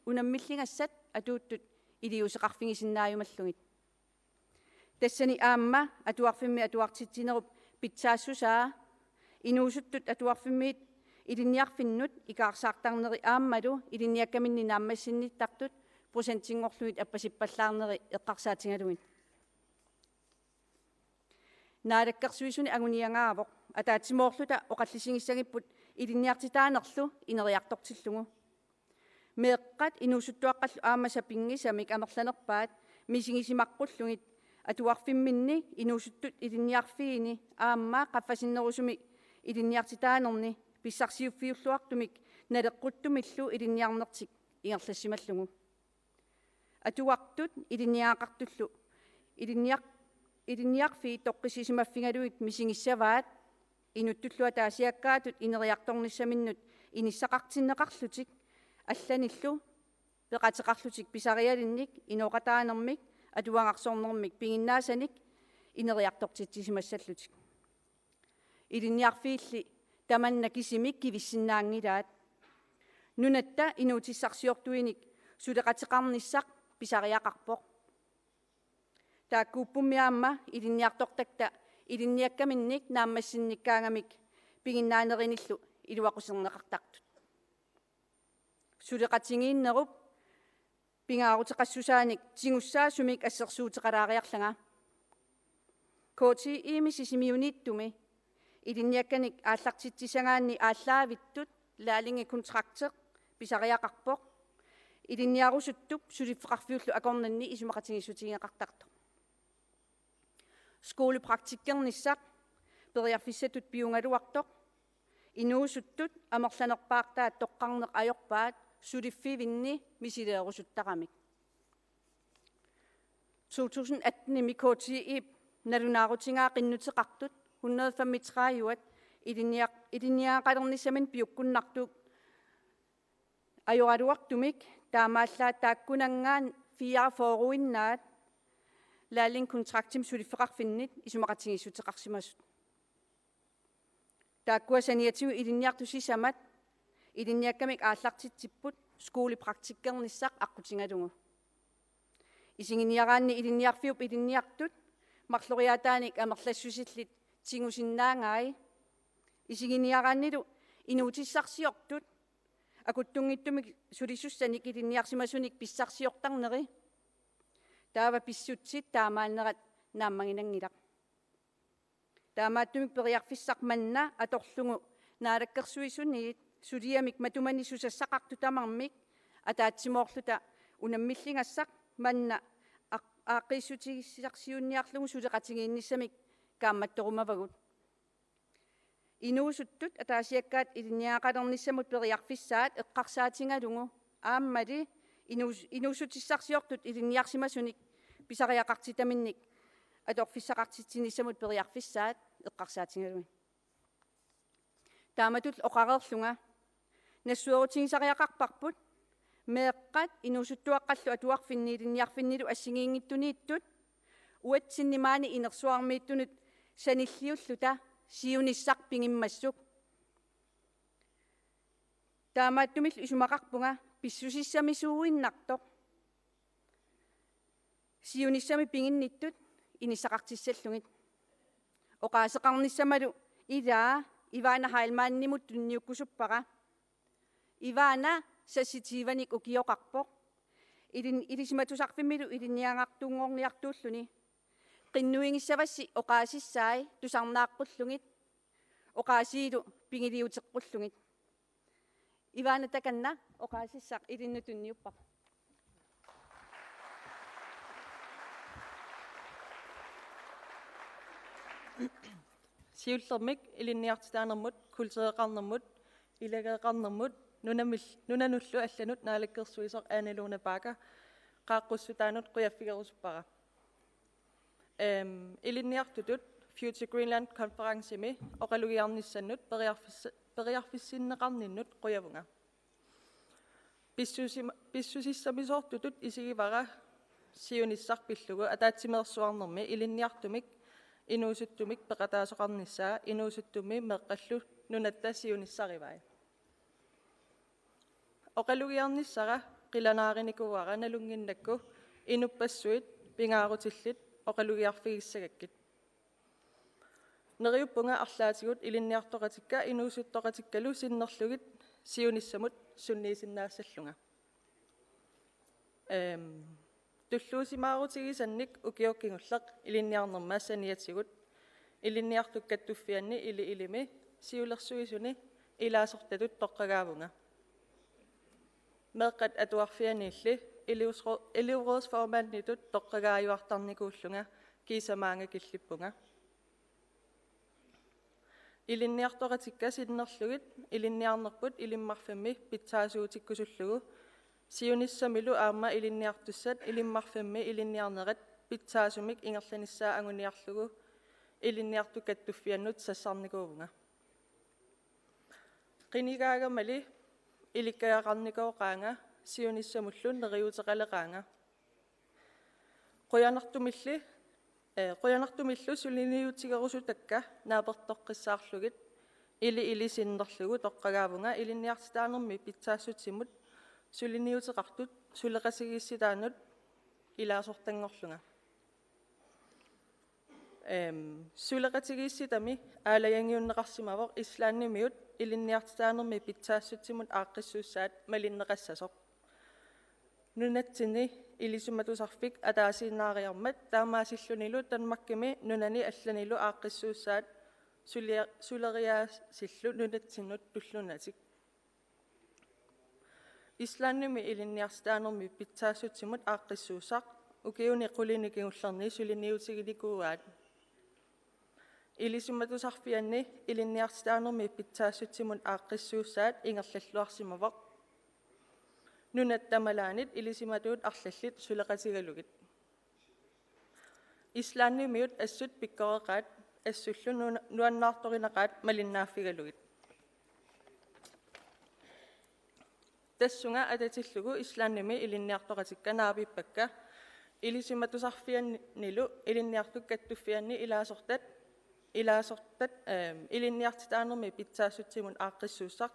унаммиллингассат атууттут илиусеқарфигисиннааюмаллугит тассани аамма атуарфимми атуартитсинеруп питсаассусаа инуусуттут атуарфиммиит илинниарфиннут икаарсаартарнери ааммалу илинниаккаминни нааммассинниттартут процентингорлуит аппасиппаллаарнери эққарсаатингалугит наалаккерсуисуни агуниангаавоқ атаатсимоорлута оқаллисигиссагиппут илинниартитаанерлу инериартортиллугу меэққат инуусуттуаққаллу ааммаса пингисамик амерланерпаат мисигисимаққуллугит атуарфимминни инуусуттут илинниарфиини ааммаа qaffasinnерусуми илинниартитаанерни писсарсиуффиуллуартумик налеққуттумиллу илинниарнертик ингерлассималлугу атуартут илинниаақартуллу илинниарфи тоққисисимаффингалуит мисигиссаваат инуттуллуа таасиаккаатут инериарторниссаминнут иниссақартиннеқарлутик алланиллу пеқатеқарлутик писариалинник иноқатаанермик атуангарсорнермик пигиннаасаник инериартортитсимассаллутик илинниарфиилли таманна кисимик кивиссиннаангилаат нунатта инуутиссарсиортуиник сулеқатеқарниссақ писариақарпоқ тааккууппуммиаама илинниартортакта илинниаккаминник нааммассинниккаагамик пигиннаанериниллу илуақусернеқартартут сулеқатингииннеруп пингаарутеқассусааник тигуссаасумик ассерсуутеқалаариарлага коти имисисимиуниттуми илинниакканик ааллартитсисагаанни ааллаавиттут лаалинги контрактеқ писариақарпоқ илинниарусуттуп сулиффеқарфиуллу акорнанни исумақатигиссутигиақартарто скуулепрактиккерниссақ периарфиссатут пиунгалуартоқ инуусуттут амерланерпаартаат тоққарнеқ ajorpaat сулиффивинни мисилеерусуттарамик 2018 микотиип налунаарутингаа qinnuteqartut 135 илинниаақалернissamin пиуккуннартук ajorалуартумик таамааллаат тааккунангаан 4 форуиннаат лаалин контрактим сулиффеқарфиннит исумақатигиссутеқарсимасут тааккуасаниатигу илинниартусисамат илинниаккамик ааллартитсиппут скуулипрактиккерниссақ аққутингалугу исигиниараанни илинниарфиуп илинниартут марлориатааник амерлассусиллит тигусиннаангаи исигиниарааннилу инуутиссарсиортут акуттунгиттумик сулиссуссаник илинниарсимасуник писсарсиортарнери таава писсутсит таамааннерат нааммагинангилақ таамааттумик периарфиссарманна аторлугу наалаккерсуисуниит сулиамик матумани сусассақартутамармик атаатсимоорлута унаммиллингассақ манна ааққиссутигиссарсиунниарлугу сулеқатигиинниссамик каамматторумавагут инуусуттут атаасиаккаат илинниаақалерниссамут периарфиссаат эққарсаатингалугу ааммали инуусутиссарсиортут илинниарсимасуник писариақартитаминник аторфиссақартитсиниссамут периарфиссаат эққарсаатингалуги тааматут оқарерлунга нассуерутигисариақарпарпут meeqqat inusuttuaqqallu atuarfinniilinniarfinnilu assingiingittuniittut uatsinnimaani inersuarmiittunut sanilliulluta siunissarpingimmassuk taamaattumil isumaqarpunga pissusissamisuuinnartoq siunissami pinginnittut inissaqartissallungit oqaaseqarnissamalu ilaa ivaana hailmaannimut tunniukkusuppara ivaana sassitiivanik ukioqarpoq ilisimatusarfimmilu ilinniangartuungorniartuulluni qinnuingissavassi oqaasissaai tusarnaaqqullungit oqaasiilu pingiliuteqqullungit ivaana takanna oqaasissaq ilinnutunniuppaq siullermik ilinniartitaanermut kultureqarnermut ilageeqarnermut nunanullu allanut naalakkersuisor aaneluuna paaka qaaqqussuutaanut quyaffigeriusuppaqa ilinniartutut Future Greenland konferencemi oqalugiarnissannut periarfissinneqarninnut quyavunga pissusissamisoortutut isigivara siunissarpillugu ataatsimeersuarnermi ilinniartumik inuusuttumik peqataasoqarnissaa inuusuttumi meqqallu nunatta siunissarivai oqalugiarnissara qilanaarinikuara nalunginnakku inuppassuit pingaarutillit oqalugiarfigissagakkit neriuppunga arlaatigut ilinniartoqatikka inuusuttoqatikkalu sinnerlugit siunissamut sunniisinnaassallunga tulluusimaarutigisannik ukiokkingullaq ilinniarnermaassaniatigut ilinniartukkattuффианни илими сиулерсуисуни илаасортатут тоққагаавунга меққат атуарфианиилли элиуроосформааннитут тоққагааюартарникууллунга кисамаанга киллиппунга илинниарторатикка синнерлугит илинниарнерпут илиммарфамми питсаасуутиккусуллугу сиуниссамилу аама илинниартуссат илиммарфамми илинниарнерат питсаасумик ингерланиссаа ангуниарлугу илинниартукаттуффианнут сассарникуувнга qinigaagamali ilikkaaqarnikooqaanga siunissamulluun neriuteqaleqaanga quyanartumillu suliniutigerusutakka naapertoqqissaarlugit ilisinnerlugu toqqagaavunga ilinniartitaanermi pitsaassutsimut suliniuteqartut suleqasigissitaanut ilaasortangorlunga suleqatigissitami aalayangiunneqarsimavoq islaannimiut ilinniartitaanermi pitsaassutsimut aaqqissuussaat malinneqassasoq nunatsini ilisumatusarfik ataasiinnaariarmat taamaasillunilu tanmakkimi nunani allanilu aaqqissuussaat suleriaasillu nunatsinut tullunatik islaannimi ilinniartitaanermi pitsaassutsimut aaqqissuussaq ukiuni qulinikigullerni suliniutigilikuuaat ilisumatusarfianni ilinniartitaanermi pitsaassutsimut aaqqissuussaat ingerlalluarsimavoq nunattamaalaanit ilisimatuut arlallit suleqatigalugit islaannimiut assut pikkoreqaat assullu nuannaartorinaqaat malinnaaffigalugit tassunga atatillugu islaannimi ilinniartoqatikka naapippakka ilisimatusarfiannilu ilinniartukkattuффианни ilaasortat ilinniartitaanermi pitsaassutsimut aaqqissuussaq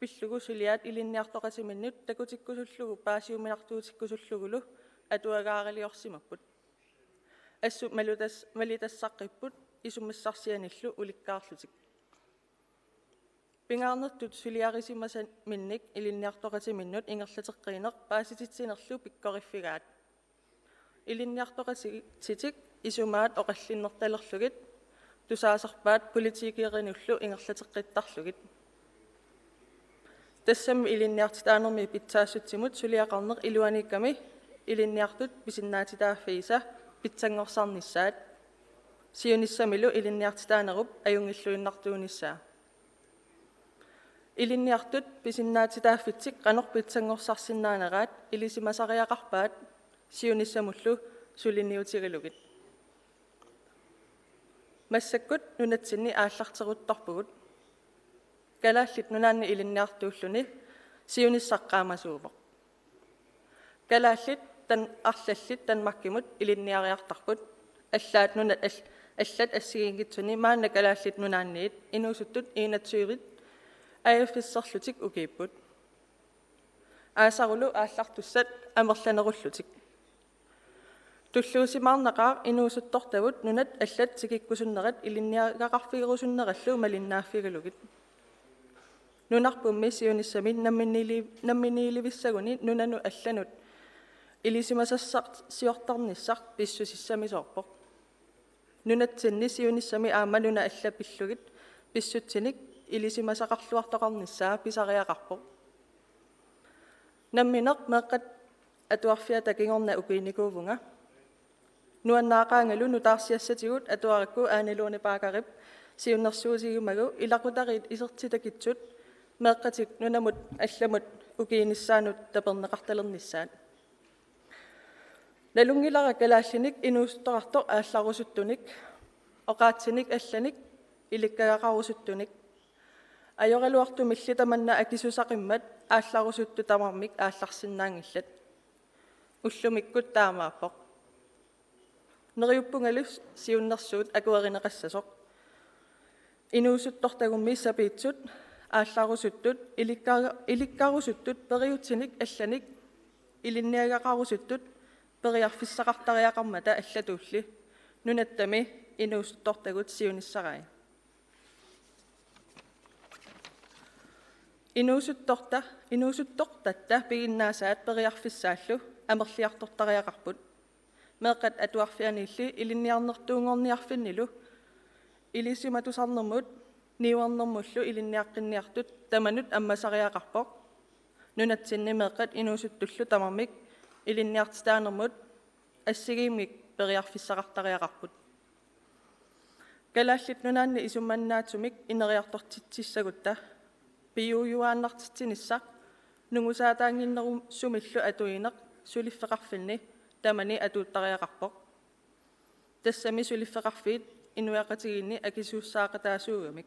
pillugu suliaat ilinniartoqasiminnut takutikkusullugu paasiuminartuutikkusullugulu atuagaaraliorsimapput assut malitassaqqipput isumassarsianillu ulikkaarlutik pingaarnertut suliarisimasaminnik ilinniartoqasiminnut ingerlateqqiineq paasititsinerlu pikkoriffigaat ilinniartoqatitik isumaat oqallinnertalerlugit tusaasarpaat politikierinullu ingerlateqqittarlugit тассами илинниартитааnermi питсаассутсимут сулиақарнеқ илуаникками илинниартут писиннаатитааффииса питсангорсарниссаат сиуниссамилу илинниартитаанеруп аюнгиллуиннартууниссаа илинниартут писиннаатитааффитсик қанор питсангорсарсиннаанераат илисимасариақарпаат сиуниссамуллу сулиниутигилугит массаккут нунатсинни ааллартерутторпугут калааллит нунаанни илинниартууллуни сиунissаққаамасуувоқ Kalaallit tan arlallit tanmakkimut ilinniariartarput аллаат нуна аллат ассигингитсуни маана калааллит нунаанниит инуусуттут иинатсуирит аиффиссарлутик укииппут аасарулу ааллартуссат амерланеруллутик туллуусимаарнақаа инуусуттортавут нунат аллат сикиккусуннерат илинниагақарфигерусуннераллу малиннааффигалугит нунарпумми сиунissami намминнииливиссагуни нунану алланут илисимасассарт сиортарниссарт писсусиссамисоорпоқ нунатсинни сиунissami аама нуна аллапиллугит писсутсиник илисимасақарлуартоқарниссаа писариақарпоқ намминеқ меққат атуарфиа такингорна укиникуувунга нуаннаақаангалу нутаарсиассатигут атуаракку аанилууни паакарип сиуннэрсуусигимагу илақутарит исертитакитсут меққатик нунамут алламут укииниссаанут тапернеқарталерниссаат налунгилара калааллиник инуустторартоқ аалларусуттуник оқаатсиник алланик иликкагақарусуттуник ajorluartu millitamanna akisусақиммат аалларусутту тамармик аалларсиннаангиллат уллумиккут таамааппоқ нериуппунгалус сиуннэрсуут акуеринеқассасоқ инуусуттортагумми сапиитсут аалларусуттут иликкарусуттут периутсиник алланик илинниагақарусуттут периарфиссақартариақармата аллатуулли нунаттами инуусуттортагут сиуниссарай инуусуттортатта пигиннаасаат периарфиссааллу амерлиартортариақарпут меққат атуарфианилли илинниарнертуунгорниарфиннилу илисиматусарнэрмут ниуарнэрмуллу илинниаққинниартут таманут аммасариақарпоқ нунатсинни меққат инуусуттуллу тамармик илинниартитаанермут ассигииммик периарфиссақартариақарпут калааллит нунаанни исумманнаатсумик инериартортитсиссагутта пиуюааннартитсинисса нугусаатаангиннерум сумиллу атуинеқ сулиффеқарфинни тамани атууттариақарпоқ тассами сулиффеқарфиит инуяқатигинни акисууссаақатаасуугамик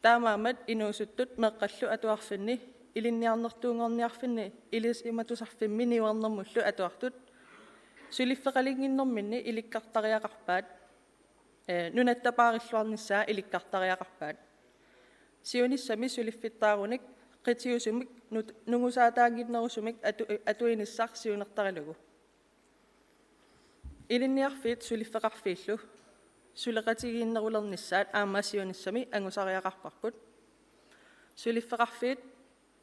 таамаамат инуусуттут меққаллу атуарфинни илинниарнертуунгорниарфинни илисиматусарфимми ниуарнэрмуллу атуартут сулиффеқалингиннэрминни иликкартариақарпаат нунаттапаариллуарниссаа иликкартариақарпаат сиунissami сулиффиттааруник qitiusumik nungusaataangиннерусумик атуиниссаар сиунертарилугу илинниарфиит сулиффеқарфииллу сулеқатигииннерулерниссаат аама сиунissami ангусариақарпарпут сулиффеқарфиит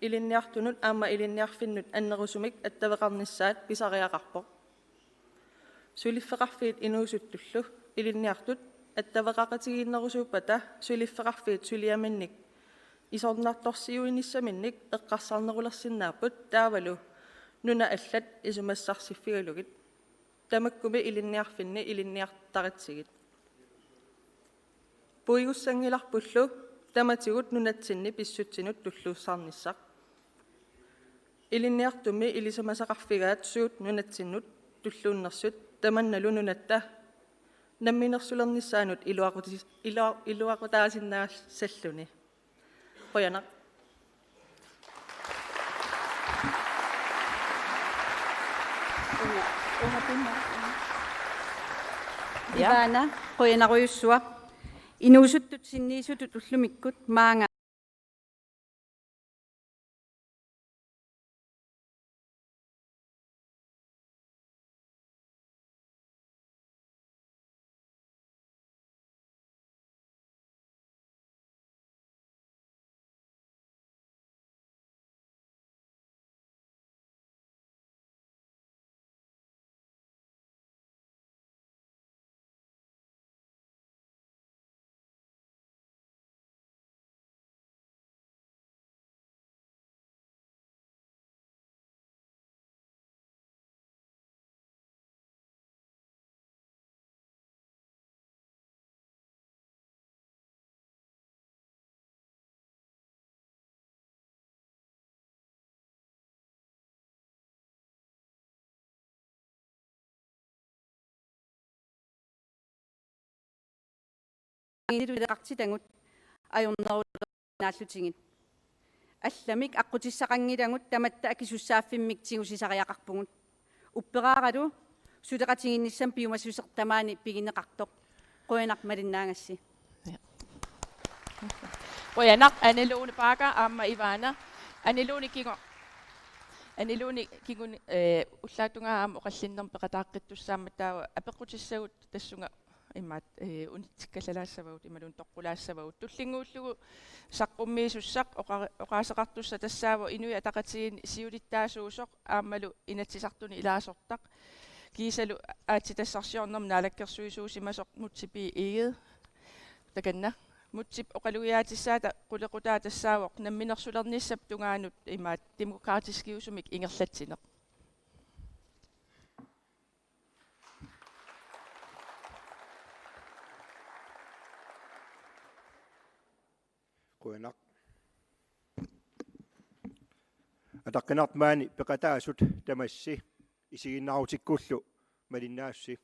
илинниартунут аама илинниарфиннут аннерусумик аттавеқарниссаат писариақарпоқ сулиффеқарфиит инуусуттуллу илинниартут аттавеқақатигииннерусууппата сулиффеқарфиит сулиаминник исорнарторсиуинissаминник эққарсарнерулерсиннааппут таавалу нуна аллат исумассарсиффигалугит тамаккуми илинниарфинни илинниартаритсигит пуигуссангиларпуллу таматигут нунатсинни писсутсинут туллууссаарниссақ илинниартуми илисамасақарфигаат суут нунатсиннут туллууннэрсут таманналу нунатта намминерсулерниссаанут илуақутаасиннаассаллуни qoyanaq ивана qoyanaquyussua inuusuttut sinniisutut ullumikkut maanga qaqtitangut ajornerulernaallutingit алламик аққутиссақангилангут таматта акисуссааффиммик тигусисариақарпугут уппераарату сулеқатигинниссам пиумассусертамаани пигинеқартоқ қуянармалиннаагасси Qoyanak anelone bakker amma Ivana anelone kingun ullatunga am oqallinnerm peqataaqqittussaammattaawa apeqqutissagut tassunga immaat unittikkalalassavaut imalun toqqulaassavaut tullinguullugu saqqummiisussaq oqaaseqartussa tassaavu inui ataqatigin siulittaasuusoq aammalu inatsisartuni ilaasortaq kiisalu aatitassarsiornerm naalakkersuisuusimasoq Mûte B eget takanna Mûte oqaluiaatissaata qulequtaa tassaavoq namminersulernissaap tungaanut imaat demokratiske usumik ingerlatsineq Kuenak. Ataqinart maani peqataasut tamassi isiginnaarutikkullu malinnaassi.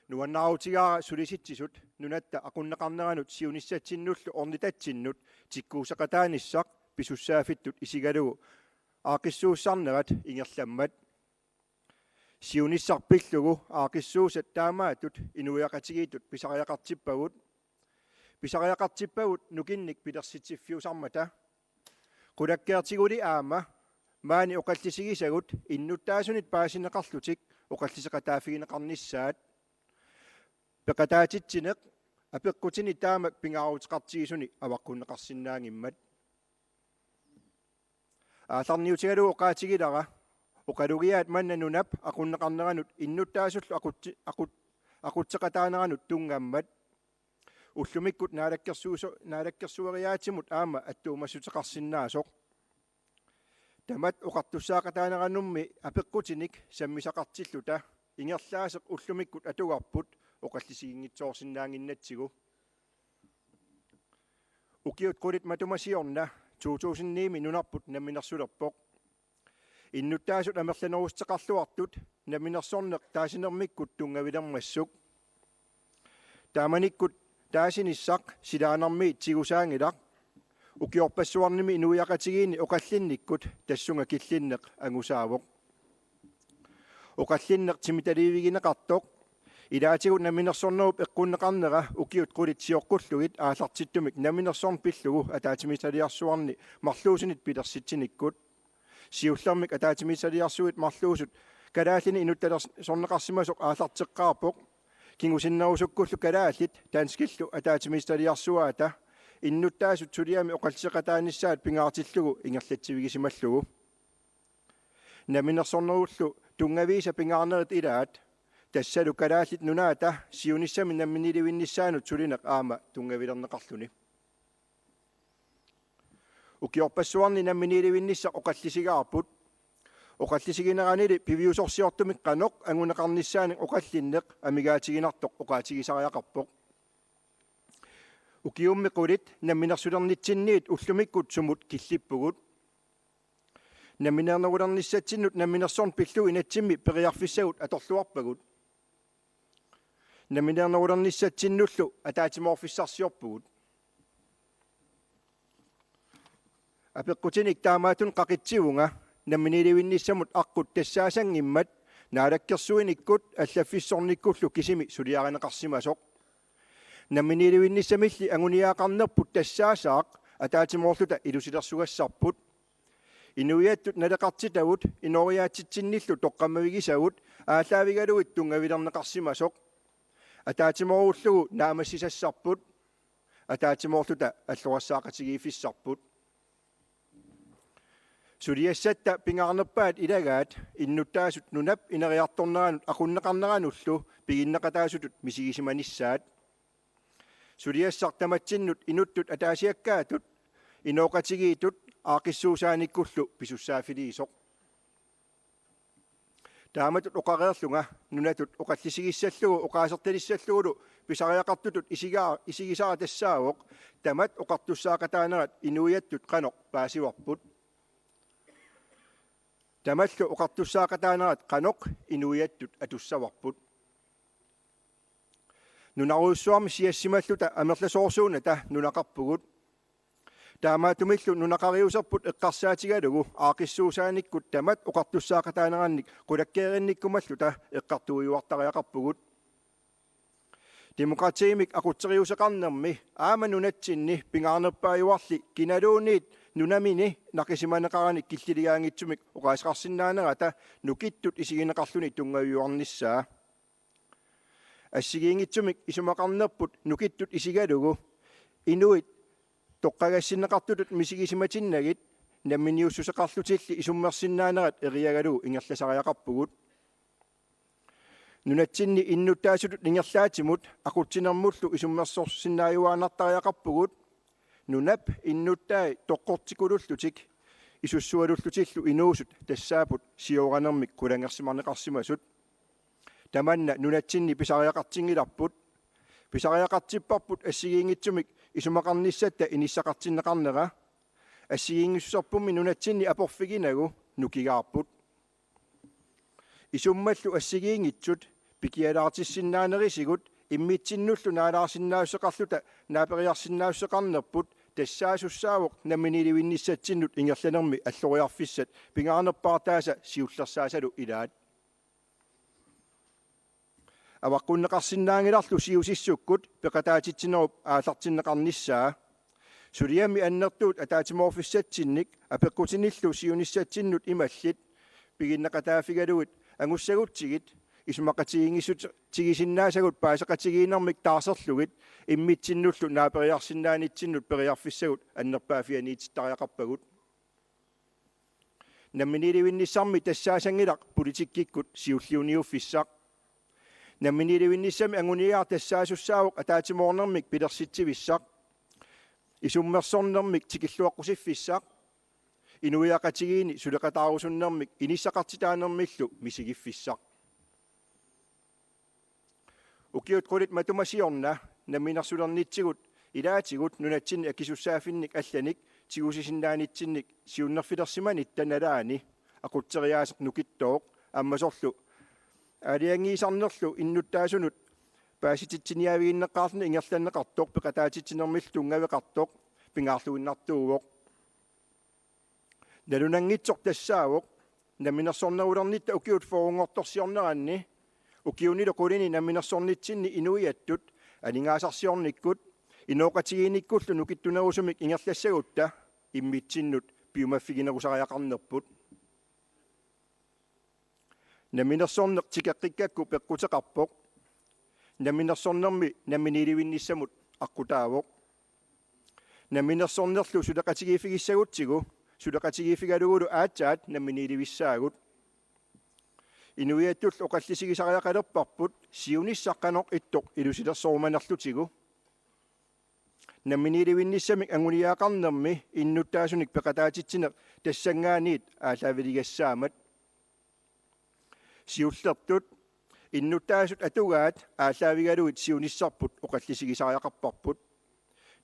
Nuannaautigaa sulisitsisut nunatta aqunneqarneranut siunissatsinullu ornitatsinnut tikkuusaqataanissaq pisussaaffittut isigalugu aaqissuussarnerat ingerlammat. Siunissarpillugu aaqissuusat taamaatut inuiaqatigiitut pisariaqartippagut. Pisariaqartippagut nukinnik pilersitsiffiusarmata. Qulakkeertiguli aama maani oqallisigisagut innuttaasunit paasineqarlutik oqalliseqataafigineqarnissaat. Peqataatitsineq apeqqutini taamak pingaarutiqartigisuni avaqquneqarsinnaangimmat. Aallarniutigalu oqaatigilara oqalugiaat mannanunap aqunneqarneranut innuttaasullu aqutseqataaneranut tungammat. Ullumikkut naalakkersuariaatimut aama attuumassuteqarsinnaasoq. Tamat oqartussaaqataaneranummi apeqqutinik sammisaqartilluta ingerlaaseq ullumikkut atugarput oqallisiginnitsoorsinnaanginnatsigu. Ukiut qulit matumasiorna 2009 nunarput namminersulerpoq. Innuttaasut amerlanerusteqarluartut namminersorneq taasinermikkut tungavilermassuk. Taamanikkut taasinissaq silaanarmi tigusaangilaq. Ukiorpassuarnimi inuiaqatigiini oqallinnikkut tassunga killinneq angusaavoq. Oqallinneq timitaliivigineqartoq. Ilaatigut namminersornerup eqqunneqarnera ukiut qulit siorqullugit aallartittumik namminersorn pillugu ataatimitaliarsuarni marluusinit pilersitsinikkut. Siullermik ataatimitaliarsuit marluusut kalaallini inuttalersorneqarsimasoq aallarteqqaarpoq. Kingusinnerusukkullu kalaallit taanskillu ataatimitaliarsuaata innuttaasut suliami oqalliseqataanissaat pingaartillugu ingerlatsivigisimmallugu. Namminersornerullu tungaviisa pingaarnerit ilaat tassalu kalaallit nunaata siunissami namminilivinnissaanut sulineq aama tungavilerneqarluni. Ukiorpassuarni namminilivinnissaq oqallisigaarput. Oqallisigineranili piviusorsiortumik qanoq anguneqarnissaani oqallinneq amigaatiginartoq oqaatigisariaqarpoq. Ukiummi qulit namminersulernitsinniit ullumikkut sumut killippugut. Namminernerulernissatsinut namminersorn pillu inatsimmi periarfissagut atorluarpagut. Namminernerulernissatsinullu ataatimorfissarsiorpugut. Apeqqutinik taamaatun qaqitsivunga namminilivinnissamut aqqut tassaasangimmat naalakkersuinikkut allaffissornikkullu kisimi suliareneqarsimasoq. Namminilivinnissamilli anguniaaqarnerput tassaasaaq ataatimorluta ilusilersugassarput. Inuiattut naleqartitagut inoriaatitsinnillu toqqammavigisagut aalaavigaluit tungavilerneqarsimasoq. Ataatimorullugu naamassisassarput. Ataatimorluta alluarsaaqatigiifissarput. Suliassatta pingaarnerpaat ilagaat innuttaasut nunap ineriartorneranut aqunneqarneranullu piginneqataasutut misigisimanissaat. Suliassartamatsinnut inuttut ataasiakkaatut inooqatigiitut aaqissuusaanikkullu pisussaafiliisoq. Taamatut oqareerlunga nunatut oqallisigissallugu oqaasertalissallugu pisariaqartutut isigisaa tassaavoq tamat oqartussaaqataanerat inuiattut qanoq paasivarput. Tamallu oqartussaaqataanerat qanoq inuiattut atussavarput. Nunaruussuarmi siassimalluta amerlasoorsuunata nunaqarpugut. Taama tumillu nunaqariuserput eqqarsaatigalugu aaqissuusaanikku tamat oqartussaaqataanerannik qulakkeerinnikkumallu ta eqqartuujuartariaqarpugut. Demokratiimik aqutseriuseqarnermi aama nunatsinni pingaarnerpaajuarli kinaluuniit nunamini naqisimaneqaranik killiligaangitsumik oqaisqarsinnaanerata nukittut isigineqarluni tungajuarnissaa. Assigiingitsumik isumaqarnerput nukittut isigalugu inuit toqqagassinneqartutut misigisimatinagit namminiussuseqarlutilli isummersinnaanerat eriagalu ingerlasariaqarpugut. Nunatsinni innuttaasutut ingerlaatimut aqutsinermullu isummersorsinnaajuaanartariaqarpugut. Nunap innuttai toqqortikulullutik isussualullutillu inuusut tassaaput siuqanermik kulangersimarneqarsimasut. Tamanna nunatsinni pisariaqartingilarput pisariaqartipparput assigiingitsumik isumaqarnissatta inissaqartinneqarnera assigiingissuserpummi nunatsinni aporfiginagu nukigaarput. Isummallu assigiingitsut pikialaartissinnaanerissigut immitsinnullu naalaarsinnausseqarluta naaperiarsinnausseqarnerput tassaasussaavoq namminilivinnissatsinut ingerlanermi alloriarfissat pingaarnerpaartaasa siullersaasalu ilaat. Avaqqunnaqarsinnaangilarlu siusissukkut peqataatittinerup aallartinneqarnissaa suliami annertuut ataatimorfissatsinnik apeqqutinillu siunissattinnut imallit piginnaqataafigaluit angussagutsigit isumaqatigiingissut tigisinnaasagут paaseqatigiinermik taarserlugit immitsinnullu naaperiarsinnaanitsinnut periarfissagut annerpaafianiitittariaqarpagut. Namminilivinnissarmi tassaasangilaq politikkikut siulliuniuffissaq. Namminilivinnissami anguniaar tassaasussaavoq ataatimornermik pilersitsivissaq. Isummersornermik tikilluaqqusiffissaq. Inuiaqatigiini suleqataarusunnermik inissaqartitaanermillu misigiffissaq. Ukiut qulit matumasiorna namminersulernitsigut ilaatigut nunatsinni akisussaafinnik allanik tigusisinnaanitsinnik siunnerfilersimanit tanalaani aqutseriaaseq nukittooq ammasorlu aliangiisarnerlu innuttaasunut paasitittiniaviginneqqaarni ingerlanneqartoq peqataatittinermiltungaveqartoq pingaarluinnartuuvoq. Nalunangitsoq tassaavoq namminersornerulernitta ukiut foorungortorsiorneranni ukiunilo qulini namminersornitsinni inuiattut aningaasarsiornikkut inooqatigiinikkullu nukittunerusumik ingerlassagutta immitsinnut piumaffiginerusariaqarnerput. Namminersorneq tikeqqikkakku peqquteqarpoq namminersornermi namminilivinnissamut aqqutaavoq. Namminersornerlu suleqatigiifigissagutsigu suleqatigiifigalugulu aatsaat namminilivissaagut. Inuiattullu oqallisigisariaqalerparput siunissaqqanoq ittoq ilusilersorumanerlutigu. Namminilivinnissami anguniaaqarnermi innuttaasunik peqataatittineq tassangaaniit aallaviligassaamat. Siullertut innuttaasut atugaat aallavigaluit siunissarput oqallisigisariaqarparput.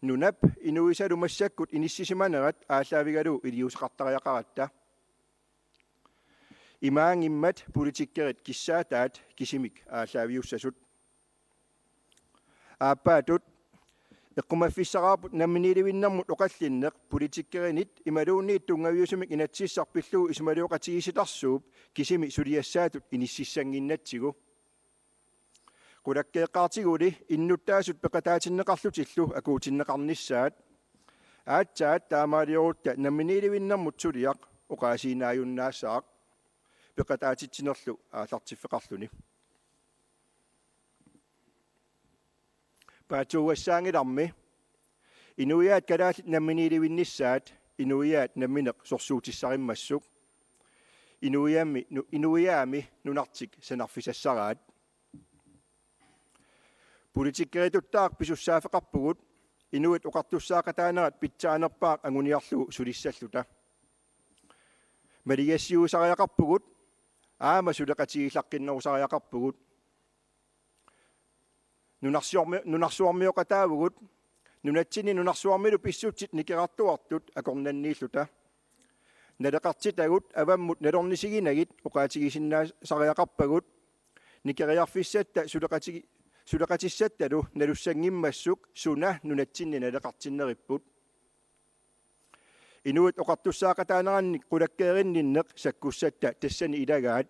Nunap inuisalumassakkut inissisimanerat aallavigalu iliuseqartariaqaratta. Imaangimmat politikkerit kissaataat kisimik aallaviussasut. Aappaatut eqqumaffissaqaarput namminilivinnermut oqallinneq politikkerinit imaluunniit tungaviusumik inatsissarpilluu ismaluoqatigisitarssuup kisimi suliassaatut inississanginnatsigu. Qulakkeeqqaartiguli innuttaasut peqataatinneqarlutillu akuutinneqarnissaat aatsaat taamaaliorutta namminilivinnermut suliaq oqaasiinaajunnaassaaq peqataatittinerlu aallartiffeqarluni. Paatuuassaangilarmi inuiaat kalaallit namminilivinnissaat inuiaat nammineq sorsuutissarimmassuk inuiaami nunartik sanarfisassaraat. Politikkerituttaaq pisussaafeqarpugut inuit oqartussaaqataanerat pitsaanerpaaq anguniarlugu sulissalluta. Maligassiusariaqarpugut aama suleqatigillaqqinnerusariaqarpugut. Nunarsuarmioqataavugut nunatsini nunarsuarmilu pissutsit nikerartuartut akornanniilluta. Naleqartitagut avammut nalornisiginagit oqaatigisinnaasariaqarpagut nikeriarfissatta suleqatissattalu nalussangimmassuk suna nunatsinni naleqartinneriput. Inuit oqartussaaqataanarannik qulakkeerinninneq sakkussatta tassani ilagaat.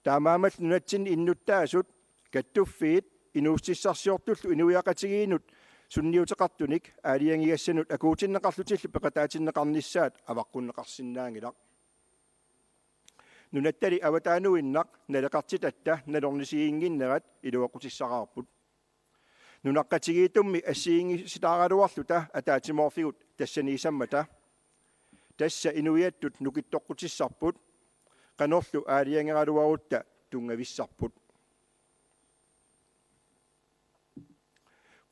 Taamaamat nunatsin innuttaasut kattuffiit inuussissarsiortullu inuiaqatigiinut sunniuteqartunik aaliangigassanut akuutinneqarlutillu peqataatinneqarnissaat avaqqunneqarsinnaangilaq. Nunattali avataanuinnaq naleqartitatta nalornisiinginnerat iluaqutissaqarput. Nunaqqatigiitummi assiingisitaaraluarluta ataatimorfigut tassaniisammata. Tassa inuiattut nukittoqqutissarput qanorlu aaliangeraluarutta tungavissarput.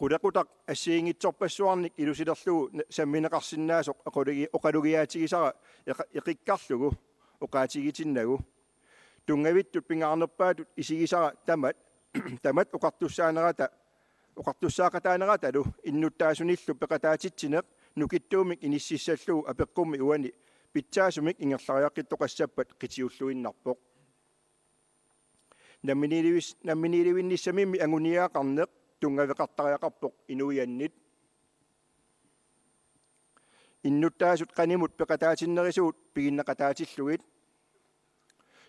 Qulaqutaq assiingitsorpassuarnik ilusilerlugu sammineqarsinnaasoq oqalugiaatigisara iqikkarlugu oqaatigitinnagu. Tungavittut pingaarnerpaatut isigisara tamat oqartussaaqataaneratalu innuttaasunillu peqataatitsineq nukittuumik inississallugu apeqqummi uani pitsaasumik ingerlariaqqittoqassappat qitiulluinnarpoq. Namminiilivinnissamimmi anguniaaqarneq tungaveqartariaqarpoq inuiannit. Innuttaasut qanimut peqataatinnerisugut piginneqataatillugit.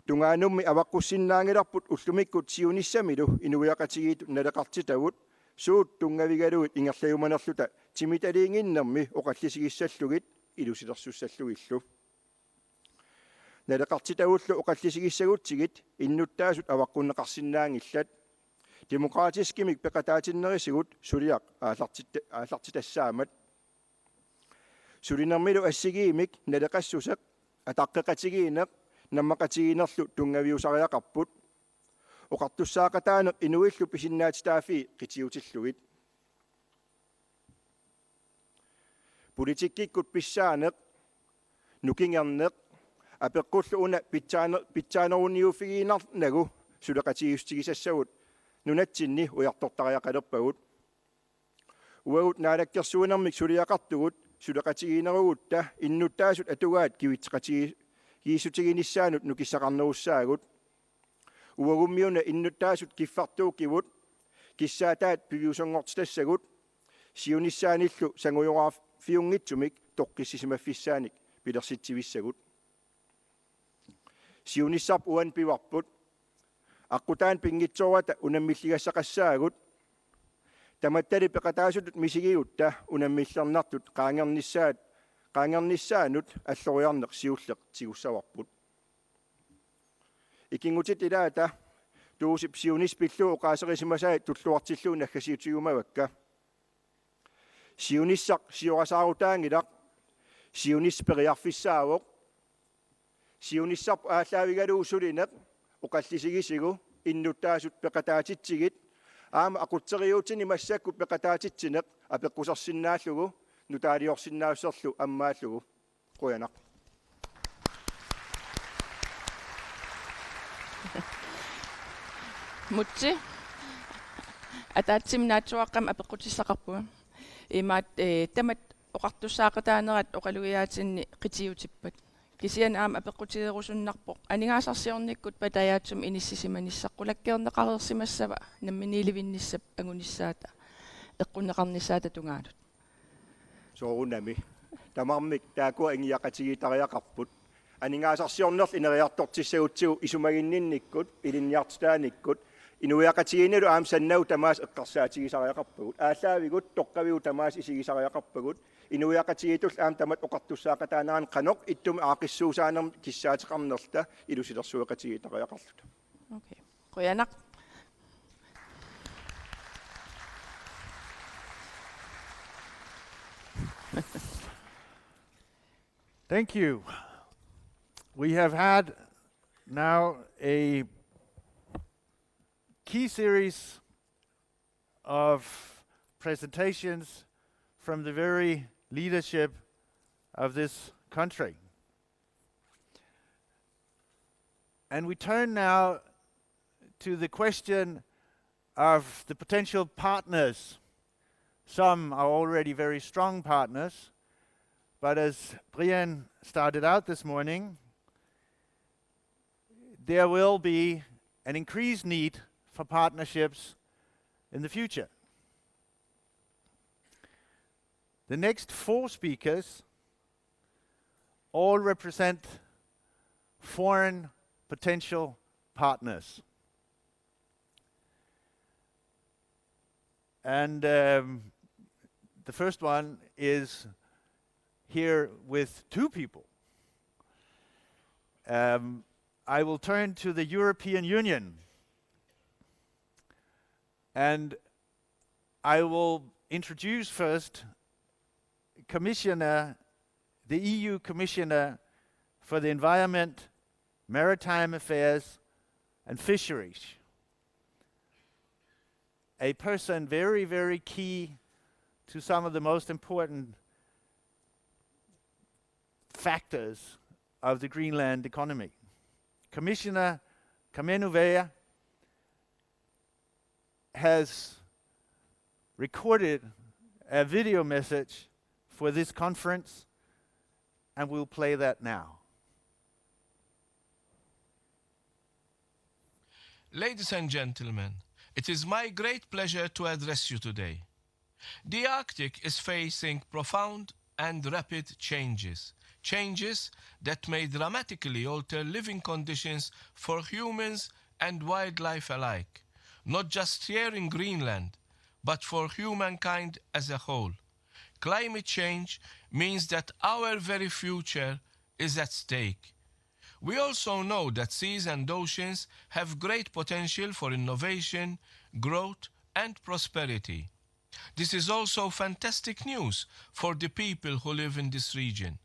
Tungaanummi avaqqussinnaangilarput ullumikkut siunissamilu inuiaqatigiitut naleqartitagut suut tungavigaluit ingerlayumanerluta timitaliinginnermi oqallisigissalugit ilusilersussallugillu. Naleqartitagullu oqallisigissagutigit innuttaasut avaqqunneqarsinnaangillat demokratiskimik peqataatinnerisigut suliaq aallartitassaamat. Sulinermilu assigiimik naleqassuseq ataqqeqatigiineq nammaqatigiinerlu tungaviusariaqarput. Oqartussaaqataaneq inuillu pisinnaatitaafi qitiutillugit. Politikkikkut pissaaneq nukingerneq apeqqullu una pitsaaneruniufigiinarnagu suleqatigiustigisassagut nunatsinni ujartortariaqalerpagut. Uagut naalakkersuinermik suliaqartugut suleqatigiinerugutta innuttaasut atugaat kiitsutiginissaanut nukissaqarnerussaagut. Uagummiuna innuttaasut kiffartuukivut kissaataat piviusongortitassagut siunissaanillu sangujorafiungitsumik toqqissisimaffissaanik pilersitsivissagut. Siunissarp uan pivarput aqutaan pingitsoorata unammilligassaqassaagut tamattali peqataasutut misigiutta unammillernertut qaangernissaanut alloriarneq siulleq tigussavarput. Ikingutit ilaata tuusip siunispillu oqaaserisimasaat tulluartillu naggasiutigumavakka. Siunissaq siorasaaruutaangilaq siunisperiarfissaawoq siunissarp aallaavigalluu sulineq oqallisigisigu innuttaasut peqataatitsigit aama aqutseriuutini massakku peqataatitsineq apeqqusarsinnaallugu nutaaliorsinnaausserlu ammaallugu qoyanaq. Mûte атаатсимнаатсуаққам апеққутиссақарпуга имаат тамат оқартуссаақатааnerat оқалугиаатинни қитиутиппат кисиан аама апеққутилерусуннарпоқ анигаасарсиорниккут патаяатсум иниссисиманиссаққулаккеернеқарерсимассава намминиливинниссап агуниссаата эққуннеқарнissaата тунгаалут соорунами тамармик таакуа ингиақатигитариақарпут анигаасарсиорнерл инериартортиссагутсигу исумагиннинниккут илинниартитааниккут inuiaqatigiinalu aam sannau tamaas eqqarsaatigisariaqarpagut aallaavigutt toqqavigu tamaas isigisariaqarpagut inuiaqatigiitull aam tamat oqartussaaqataanaan qanoq ittum aaqissuusaanerm kissaateqarnerta ilusilersueqatigitariaqarlut. Okay. Qoyanaq. Thank you. We have had now a key series of presentations from the very leadership of this country. And we turn now to the question of the potential partners. Some are already very strong partners, but as Breum started out this morning, there will be an increased need for partnerships in the future. The next 4 speakers all represent foreign potential partners. And the first one is here with two people. I will turn to the European Union, and I will introduce first the EU Commissioner for the Environment, Maritime Affairs and Fisheries. A person very, very key to some of the most important factors of the Greenland economy. Commissioner Kamenuvea has recorded a video message for this conference, and we'll play that now. Ladies and gentlemen, it is my great pleasure to address you today. The Arctic is facing profound and rapid changes that may dramatically alter living conditions for humans and wildlife alike, not just here in Greenland, but for humankind as a whole. Climate change means that our very future is at stake. We also know that seas and oceans have great potential for innovation, growth, and prosperity. This is also fantastic news for the people who live in this region.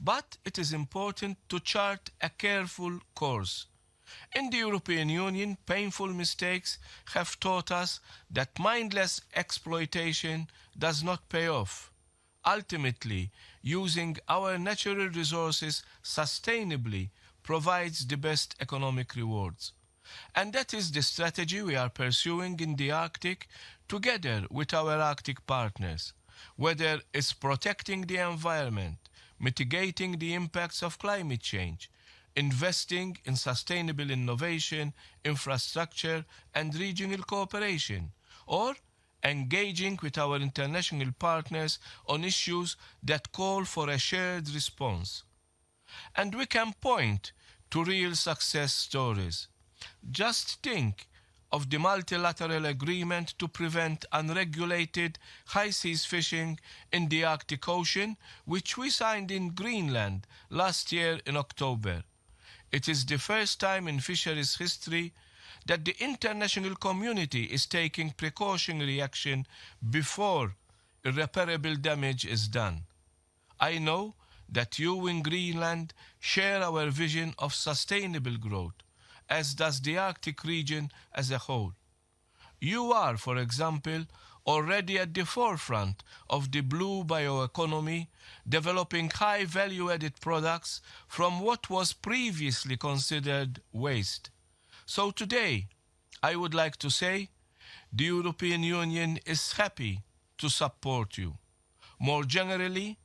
But it is important to chart a careful course. In the European Union, painful mistakes have taught us that mindless exploitation does not pay off. Ultimately, using our natural resources sustainably provides the best economic rewards. And that is the strategy we are pursuing in the Arctic together with our Arctic partners, whether it's protecting the environment, mitigating the impacts of climate change, investing in sustainable innovation, infrastructure, and regional cooperation, or engaging with our international partners on issues that call for a shared response. And we can point to real success stories. Just think of the multilateral agreement to prevent unregulated high seas fishing in the Arctic Ocean, which we signed in Greenland last year in October. It is the first time in fisheries history that the international community is taking precautionary action before irreparable damage is done. I know that you in Greenland share our vision of sustainable growth, as does the Arctic region as a whole. You are, for example, already at the forefront of the blue bioeconomy, developing high value-added products from what was previously considered waste. So today, I would like to say, the European Union is happy to support you. More generally,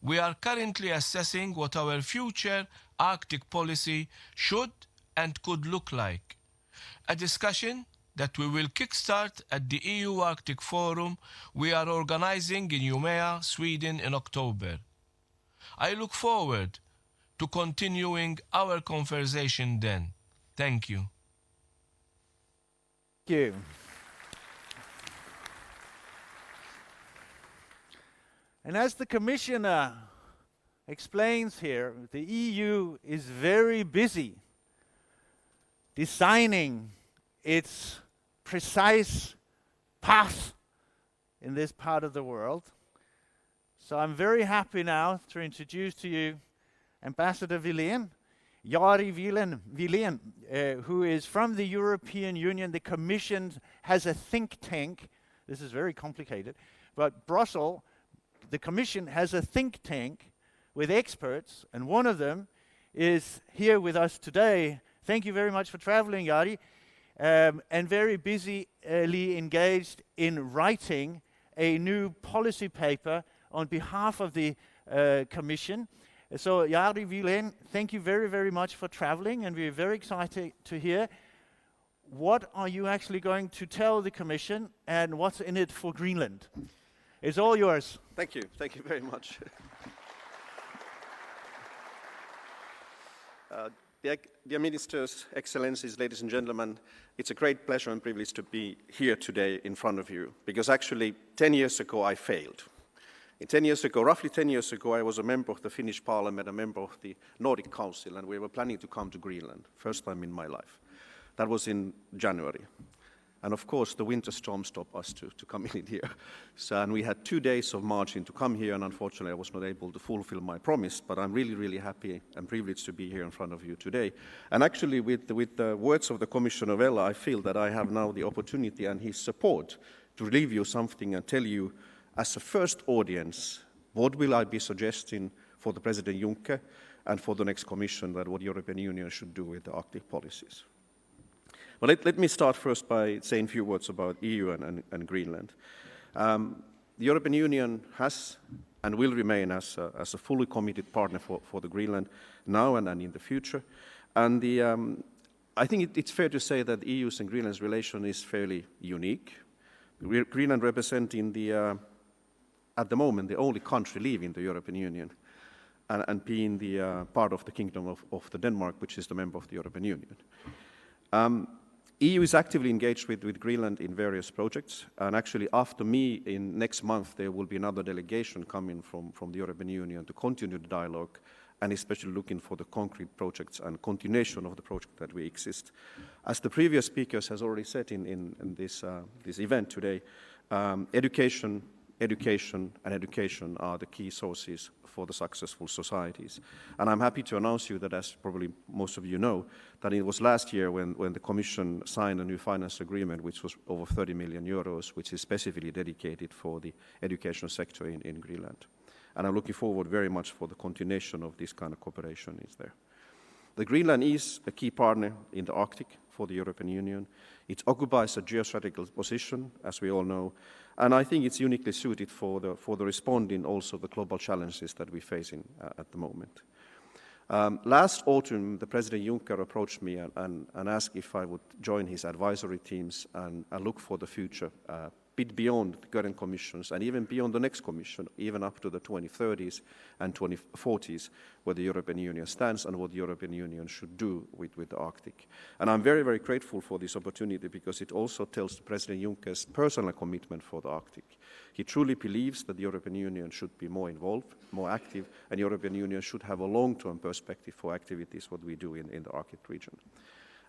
we are currently assessing what our future Arctic policy should and could look like. A discussion that we will kickstart at the EU Arctic Forum we are organizing in Umeå, Sweden in October. I look forward to continuing our conversation then. Thank you. Thank you. And as the Commissioner explains here, the EU is very busy designing its precise path in this part of the world. So I'm very happy now to introduce to you Ambassador Vilén, Jari Vilén, who is from the European Union. The Commission has a think tank. This is very complicated, but Brussels, the Commission has a think tank with experts, and one of them is here with us today. Thank you very much for traveling, Jari, and very busily engaged in writing a new policy paper on behalf of the Commission. So, Jari Vilén, thank you very, very much for traveling, and we're very excited to hear what are you actually going to tell the Commission and what's in it for Greenland. It's all yours. Thank you very much. Dear Ministers, Excellencies, ladies and gentlemen, it's a great pleasure and privilege to be here today in front of you, because actually 10 years ago I failed. Roughly 10 years ago, I was a member of the Finnish Parliament, a member of the Nordic Council, and we were planning to come to Greenland, first time in my life. That was in January. And of course, the winter storm stopped us to come in here. And we had 2 days of marching to come here, and unfortunately I was not able to fulfill my promise, but I'm really, really happy and privileged to be here in front of you today. And actually, with the words of the Commissioner Vella, I feel that I have now the opportunity and his support to leave you something and tell you, as a first audience, what will I be suggesting for the President Juncker and for the next Commission, that what the European Union should do with the Arctic policies. Well, let me start first by saying a few words about EU and Greenland. The European Union has and will remain as a fully committed partner for the Greenland now and in the future. And I think it's fair to say that the EU's and Greenland's relation is fairly unique. Greenland representing at the moment, the only country leaving the European Union and being the part of the Kingdom of the Denmark, which is the member of the European Union. EU is actively engaged with Greenland in various projects, and actually after me, in next month, there will be another delegation coming from the European Union to continue the dialogue, and especially looking for the concrete projects and continuation of the project that we exist. As the previous speakers has already said in this event today, education are the key sources for the successful societies. And I'm happy to announce you that, as probably most of you know, that it was last year when the Commission signed a new finance agreement, which was over 30 million euros, which is specifically dedicated for the education sector in Greenland. And I'm looking forward very much for the continuation of this kind of cooperation is there. The Greenland is a key partner in the Arctic for the European Union. It occupies a geostrategical position, as we all know, and I think it's uniquely suited for the responding also the global challenges that we're facing at the moment. Last autumn, the President Juncker approached me and asked if I would join his advisory teams and look for the future, bit beyond the current commissions and even beyond the next commission, even up to the 2030s and 2040s, where the European Union stands and what the European Union should do with the Arctic. And I'm very, very grateful for this opportunity, because it also tells President Juncker's personal commitment for the Arctic. He truly believes that the European Union should be more involved, more active, and the European Union should have a long-term perspective for activities, what we do in the Arctic region.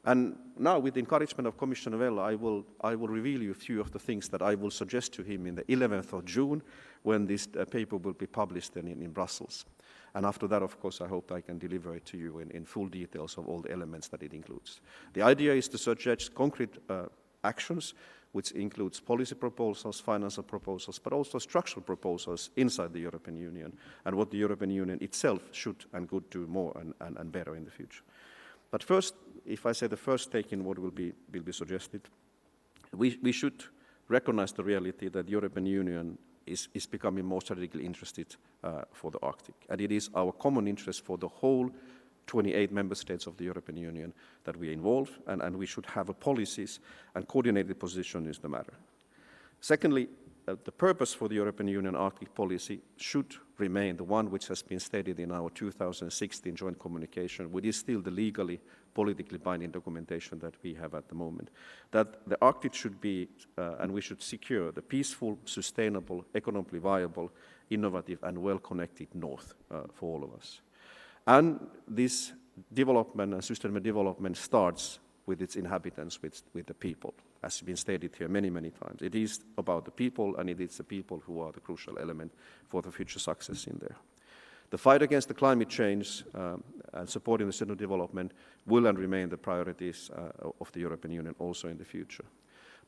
And now, with the encouragement of Commissioner Vella, I will reveal you a few of the things that I will suggest to him in the 11th of June, when this paper will be published in Brussels. And after that, of course, I hope I can deliver it to you in full details of all the elements that it includes. The idea is to suggest concrete actions, which includes policy proposals, financial proposals, but also structural proposals inside the European Union, and what the European Union itself should and could do more and better in the future. But first, if I say the first take in what will be suggested, we should recognize the reality that the European Union is becoming more strategically interested for the Arctic. And it is our common interest for the whole 28 member states of the European Union that we involve, and we should have a policies and coordinated position is the matter. Secondly, the purpose for the European Union Arctic policy should remain the one which has been stated in our 2016 joint communication, which is still the legally, politically binding documentation that we have at the moment, that the Arctic should be, and we should secure the peaceful, sustainable, economically viable, innovative and well-connected North for all of us. And this development and sustainable development starts with its inhabitants, with the people, as has been stated here many, many times. It is about the people, and it is the people who are the crucial element for the future success in there. The fight against the climate change and supporting the sustainable development will and remain the priorities of the European Union also in the future.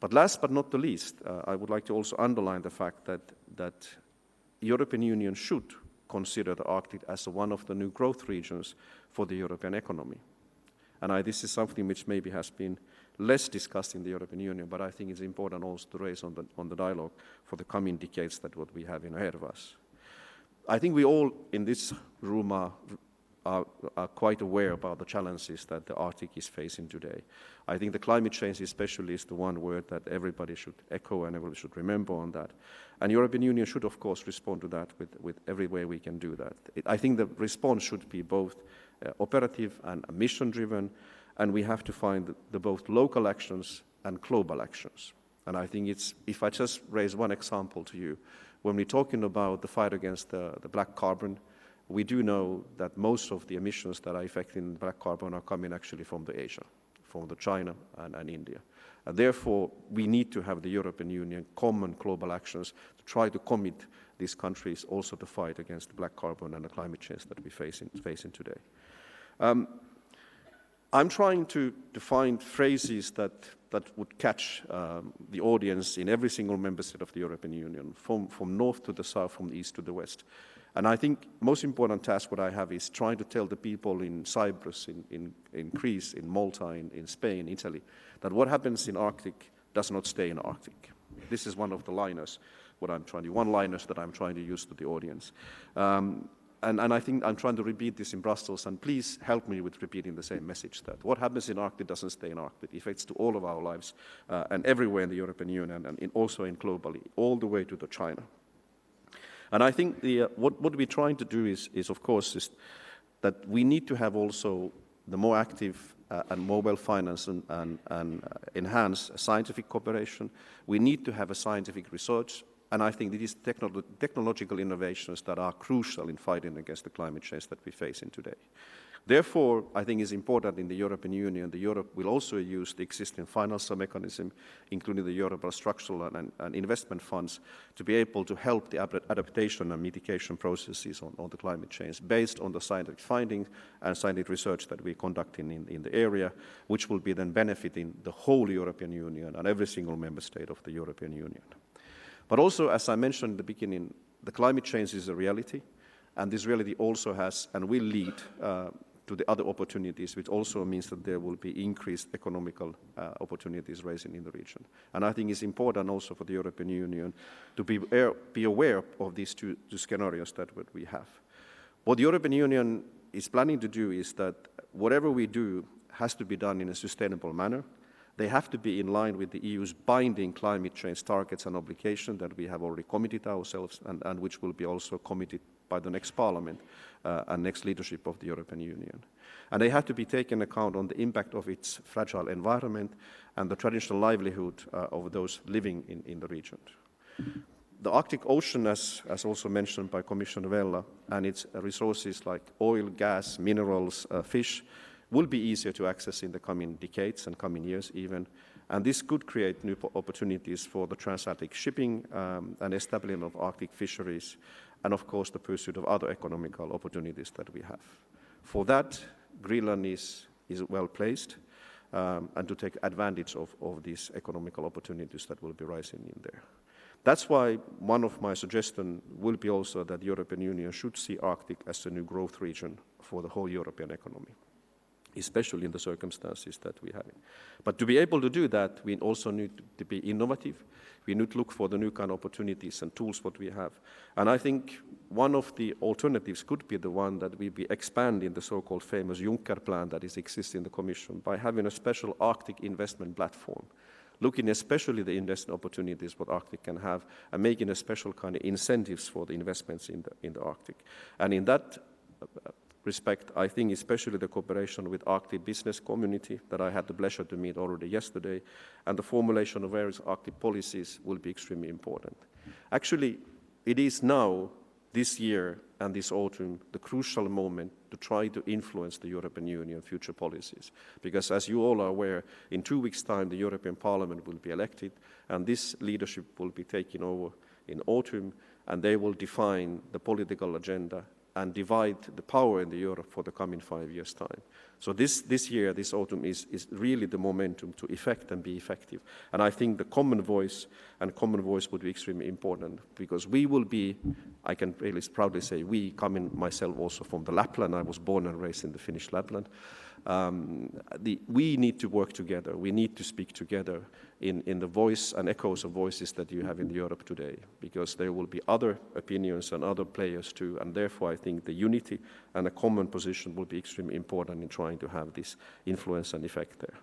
But last but not the least, I would like to also underline the fact that the European Union should consider the Arctic as one of the new growth regions for the European economy. And this is something which maybe has been less discussed in the European Union, but I think it's important also to raise on the dialogue for the coming decades that what we have ahead of us. I think we all in this room are quite aware about the challenges that the Arctic is facing today. I think the climate change especially is the one word that everybody should echo and everybody should remember on that. And the European Union should, of course, respond to that with every way we can do that. I think the response should be both operative and mission-driven, and we have to find the both local actions and global actions. And I think if I just raise one example to you, when we're talking about the fight against the black carbon, we do know that most of the emissions that are affecting black carbon are coming actually from the Asia, from the China and India. And therefore, we need to have the European Union common global actions to try to commit these countries also to fight against the black carbon and the climate change that we're facing today. I'm trying to find phrases that would catch the audience in every single member state of the European Union, from north to the south, from the east to the west. And I think most important task what I have is trying to tell the people in Cyprus, in Greece, in Malta, in Spain, Italy, that what happens in Arctic does not stay in Arctic. This is one of the one-liners that I'm trying to use to the audience. And I think I'm trying to repeat this in Brussels, and please help me with repeating the same message, that what happens in Arctic doesn't stay in Arctic. It affects to all of our lives and everywhere in the European Union and also globally, all the way to the China. And I think what we're trying to do is of course, that we need to have also the more active and mobile finance and enhance scientific cooperation. We need to have a scientific research, and I think it is technological innovations that are crucial in fighting against the climate change that we're facing today. Therefore, I think it's important in the European Union that Europe will also use the existing financial mechanism, including the European structural and investment funds, to be able to help the adaptation and mitigation processes on the climate change based on the scientific findings and scientific research that we're conducting in the area, which will be then benefiting the whole European Union and every single member state of the European Union. But also, as I mentioned in the beginning, the climate change is a reality, and this reality also has and will lead to the other opportunities, which also means that there will be increased economical opportunities raising in the region. And I think it's important also for the European Union to be aware of these two scenarios that we have. What the European Union is planning to do is that whatever we do has to be done in a sustainable manner. They have to be in line with the EU's binding climate change targets and obligations that we have already committed ourselves and which will be also committed by the next Parliament and next leadership of the European Union. And they have to be taken account on the impact of its fragile environment and the traditional livelihood of those living in the region. The Arctic Ocean, as also mentioned by Commissioner Vella, and its resources like oil, gas, minerals, fish, will be easier to access in the coming decades and coming years even. And this could create new opportunities for the transatlantic shipping and establishment of Arctic fisheries, and of course the pursuit of other economical opportunities that we have. For that, Greenland is well placed and to take advantage of these economical opportunities that will be rising in there. That's why one of my suggestions will be also that the European Union should see Arctic as a new growth region for the whole European economy, especially in the circumstances that we have. But to be able to do that, we also need to be innovative. We need to look for the new kind of opportunities and tools what we have. And I think one of the alternatives could be the one that we be expanding the so-called famous Juncker plan that exists in the Commission by having a special Arctic investment platform, looking especially the investment opportunities what Arctic can have and making a special kind of incentives for the investments in the Arctic. And in that respect, I think especially the cooperation with Arctic business community that I had the pleasure to meet already yesterday, and the formulation of various Arctic policies will be extremely important. Actually, it is now, this year and this autumn, the crucial moment to try to influence the European Union future policies. Because as you all are aware, in 2 weeks' time the European Parliament will be elected, and this leadership will be taken over in autumn, and they will define the political agenda and divide the power in Europe for the coming 5 years' time. So this year, this autumn, is really the momentum to effect and be effective. And I think the common voice would be extremely important, because we will be, I can really proudly say, we, coming myself also from the Lapland, I was born and raised in the Finnish Lapland, we need to work together, we need to speak together in the voice and echoes of voices that you have in Europe today, because there will be other opinions and other players too, and therefore I think the unity and a common position will be extremely important in trying to have this influence and effect there.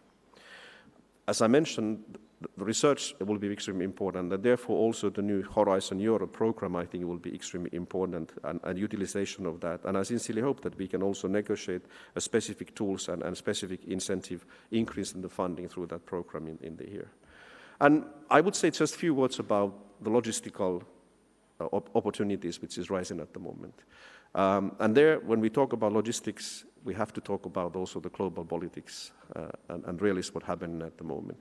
As I mentioned, the research will be extremely important, and therefore also the new Horizon Europe program, I think, will be extremely important, and utilization of that. And I sincerely hope that we can also negotiate a specific tools and specific incentive increase in the funding through that program in the year. And I would say just a few words about the logistical opportunities which is rising at the moment. And there, when we talk about logistics, we have to talk about also the global politics and really what's happening at the moment.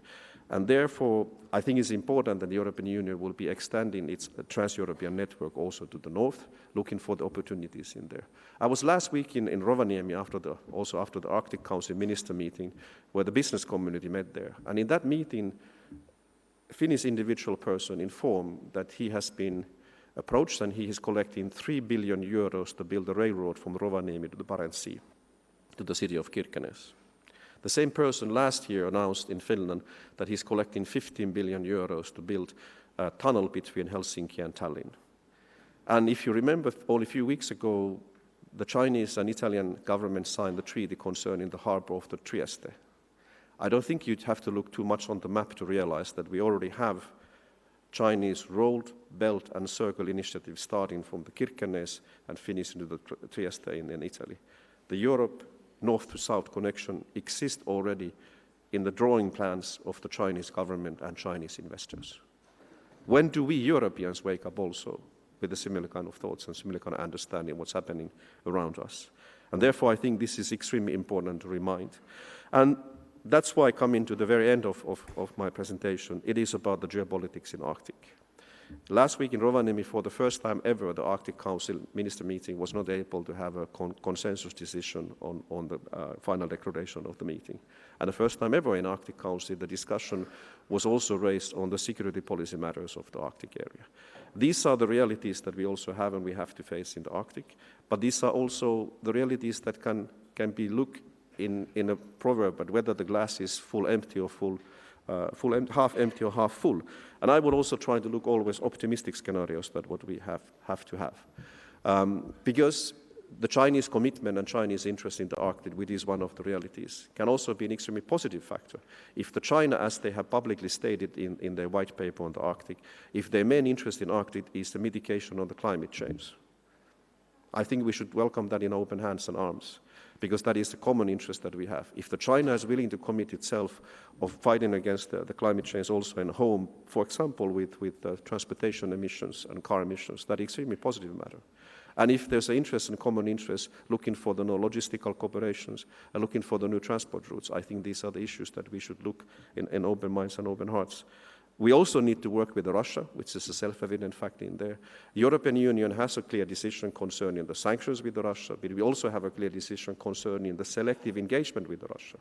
And therefore, I think it's important that the European Union will be extending its trans-European network also to the north, looking for the opportunities in there. I was last week in Rovaniemi after the Arctic Council minister meeting, where the business community met there. And in that meeting, a Finnish individual person informed that he has been approached and he is collecting 3 billion euros to build a railroad from Rovaniemi to the Barents Sea, to the city of Kirkenes. The same person last year announced in Finland that he's collecting 15 billion euros to build a tunnel between Helsinki and Tallinn. And if you remember, only a few weeks ago, the Chinese and Italian government signed the treaty concerning the harbor of the Trieste. I don't think you'd have to look too much on the map to realize that we already have Chinese road, belt and circle initiative starting from the Kirkenes and finishing to the Trieste in Italy. The Europe north to south connection exists already in the drawing plans of the Chinese government and Chinese investors. When do we Europeans wake up also with a similar kind of thoughts and similar kind of understanding what's happening around us? And therefore I think this is extremely important to remind. And that's why, coming to the very end of my presentation, it is about the geopolitics in Arctic. Last week in Rovaniemi, for the first time ever, the Arctic Council minister meeting was not able to have a consensus decision on the final declaration of the meeting. And the first time ever in Arctic Council, the discussion was also raised on the security policy matters of the Arctic area. These are the realities that we also have and we have to face in the Arctic, but these are also the realities that can be looked in a proverb, but whether the glass is full empty or half empty or half full. And I would also try to look always optimistic scenarios that what we have to have. Because the Chinese commitment and Chinese interest in the Arctic, which is one of the realities, can also be an extremely positive factor. If the China, as they have publicly stated in their white paper on the Arctic, if their main interest in Arctic is the mitigation of the climate change, I think we should welcome that in open hands and arms, because that is the common interest that we have. If the China is willing to commit itself of fighting against the climate change also in home, for example, with transportation emissions and car emissions, that is extremely positive matter. And if there's an interest and common interest looking for the new logistical cooperations and looking for the new transport routes, I think these are the issues that we should look in open minds and open hearts. We also need to work with Russia, which is a self-evident fact in there. The European Union has a clear decision concerning the sanctions with Russia, but we also have a clear decision concerning the selective engagement with Russia.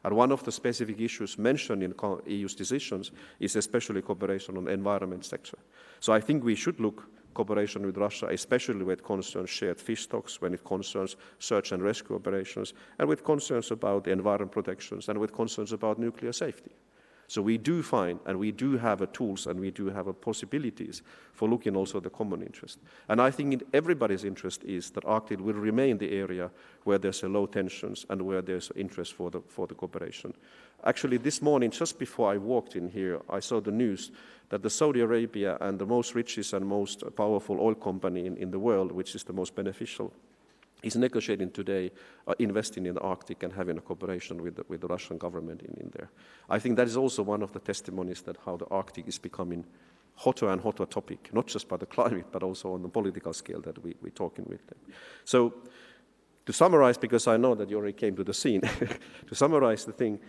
And one of the specific issues mentioned in EU's decisions is especially cooperation on the environment sector. So I think we should look cooperation with Russia, especially when it concerns shared fish stocks, when it concerns search and rescue operations, and with concerns about the environment protections, and with concerns about nuclear safety. So we do find, and we do have tools, and we do have possibilities for looking also at the common interest. And I think in everybody's interest is that Arctic will remain the area where there's a low tensions and where there's interest for the cooperation. Actually, this morning, just before I walked in here, I saw the news that the Saudi Arabia and the most richest and most powerful oil company in the world, which is the most beneficial, is negotiating today, investing in the Arctic and having a cooperation with the Russian government in there. I think that is also one of the testimonies that how the Arctic is becoming hotter and hotter topic, not just by the climate, but also on the political scale that we're talking with them. So to summarize, because I know that you already came to the scene, to summarize the thing,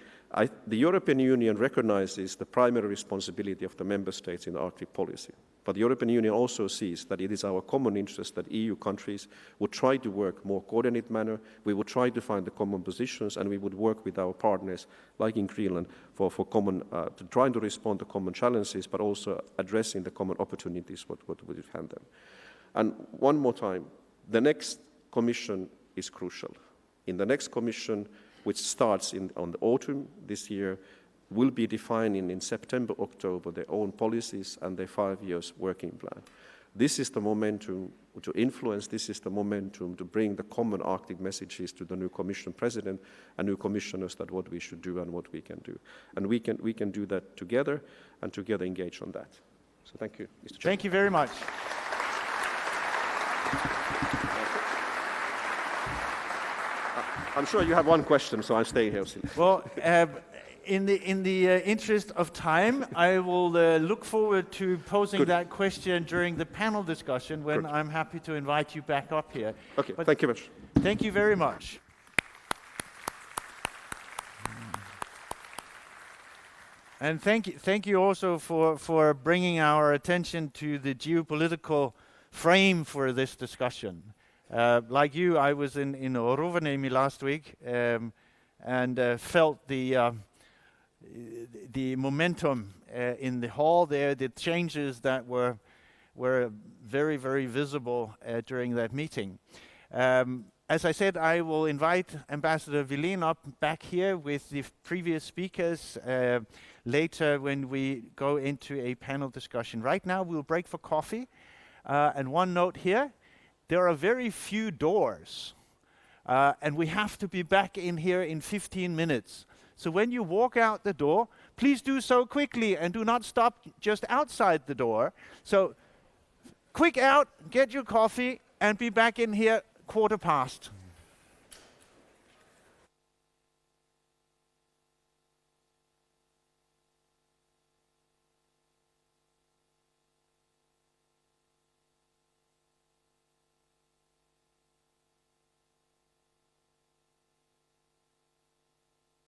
the European Union recognizes the primary responsibility of the member states in the Arctic policy. But the European Union also sees that it is our common interest that EU countries would try to work more coordinated manner, we would try to find the common positions, and we would work with our partners, like in Greenland, for common, to trying to respond to common challenges, but also addressing the common opportunities what we hand them. And one more time, the next Commission is crucial. In the next Commission, which starts on the autumn this year, will be defining in September, October their own policies and their 5 years working plan. This is the momentum to influence. This is the momentum to bring the common Arctic messages to the new Commission President and new commissioners that what we should do and what we can do. And we can do that together and together engage on that. So thank you, Mr. Chairman. Thank you very much. I'm sure you have one question, so I'm staying here. Well, in the interest of time, I will look forward to posing that question during the panel discussion when Good. I'm happy to invite you back up here. Okay, But thank you much. Thank you very much. And thank you also for bringing our attention to the geopolitical frame for this discussion. Like you, I was in Rovaniemi last week and felt the momentum in the hall there, the changes that were very, very visible during that meeting. As I said, I will invite Ambassador Vilén up back here with the previous speakers later when we go into a panel discussion. Right now, we'll break for coffee. And one note here, there are very few doors. And we have to be back in here in 15 minutes. So when you walk out the door, please do so quickly and do not stop just outside the door. So quick out, get your coffee, and be back in here 1:15.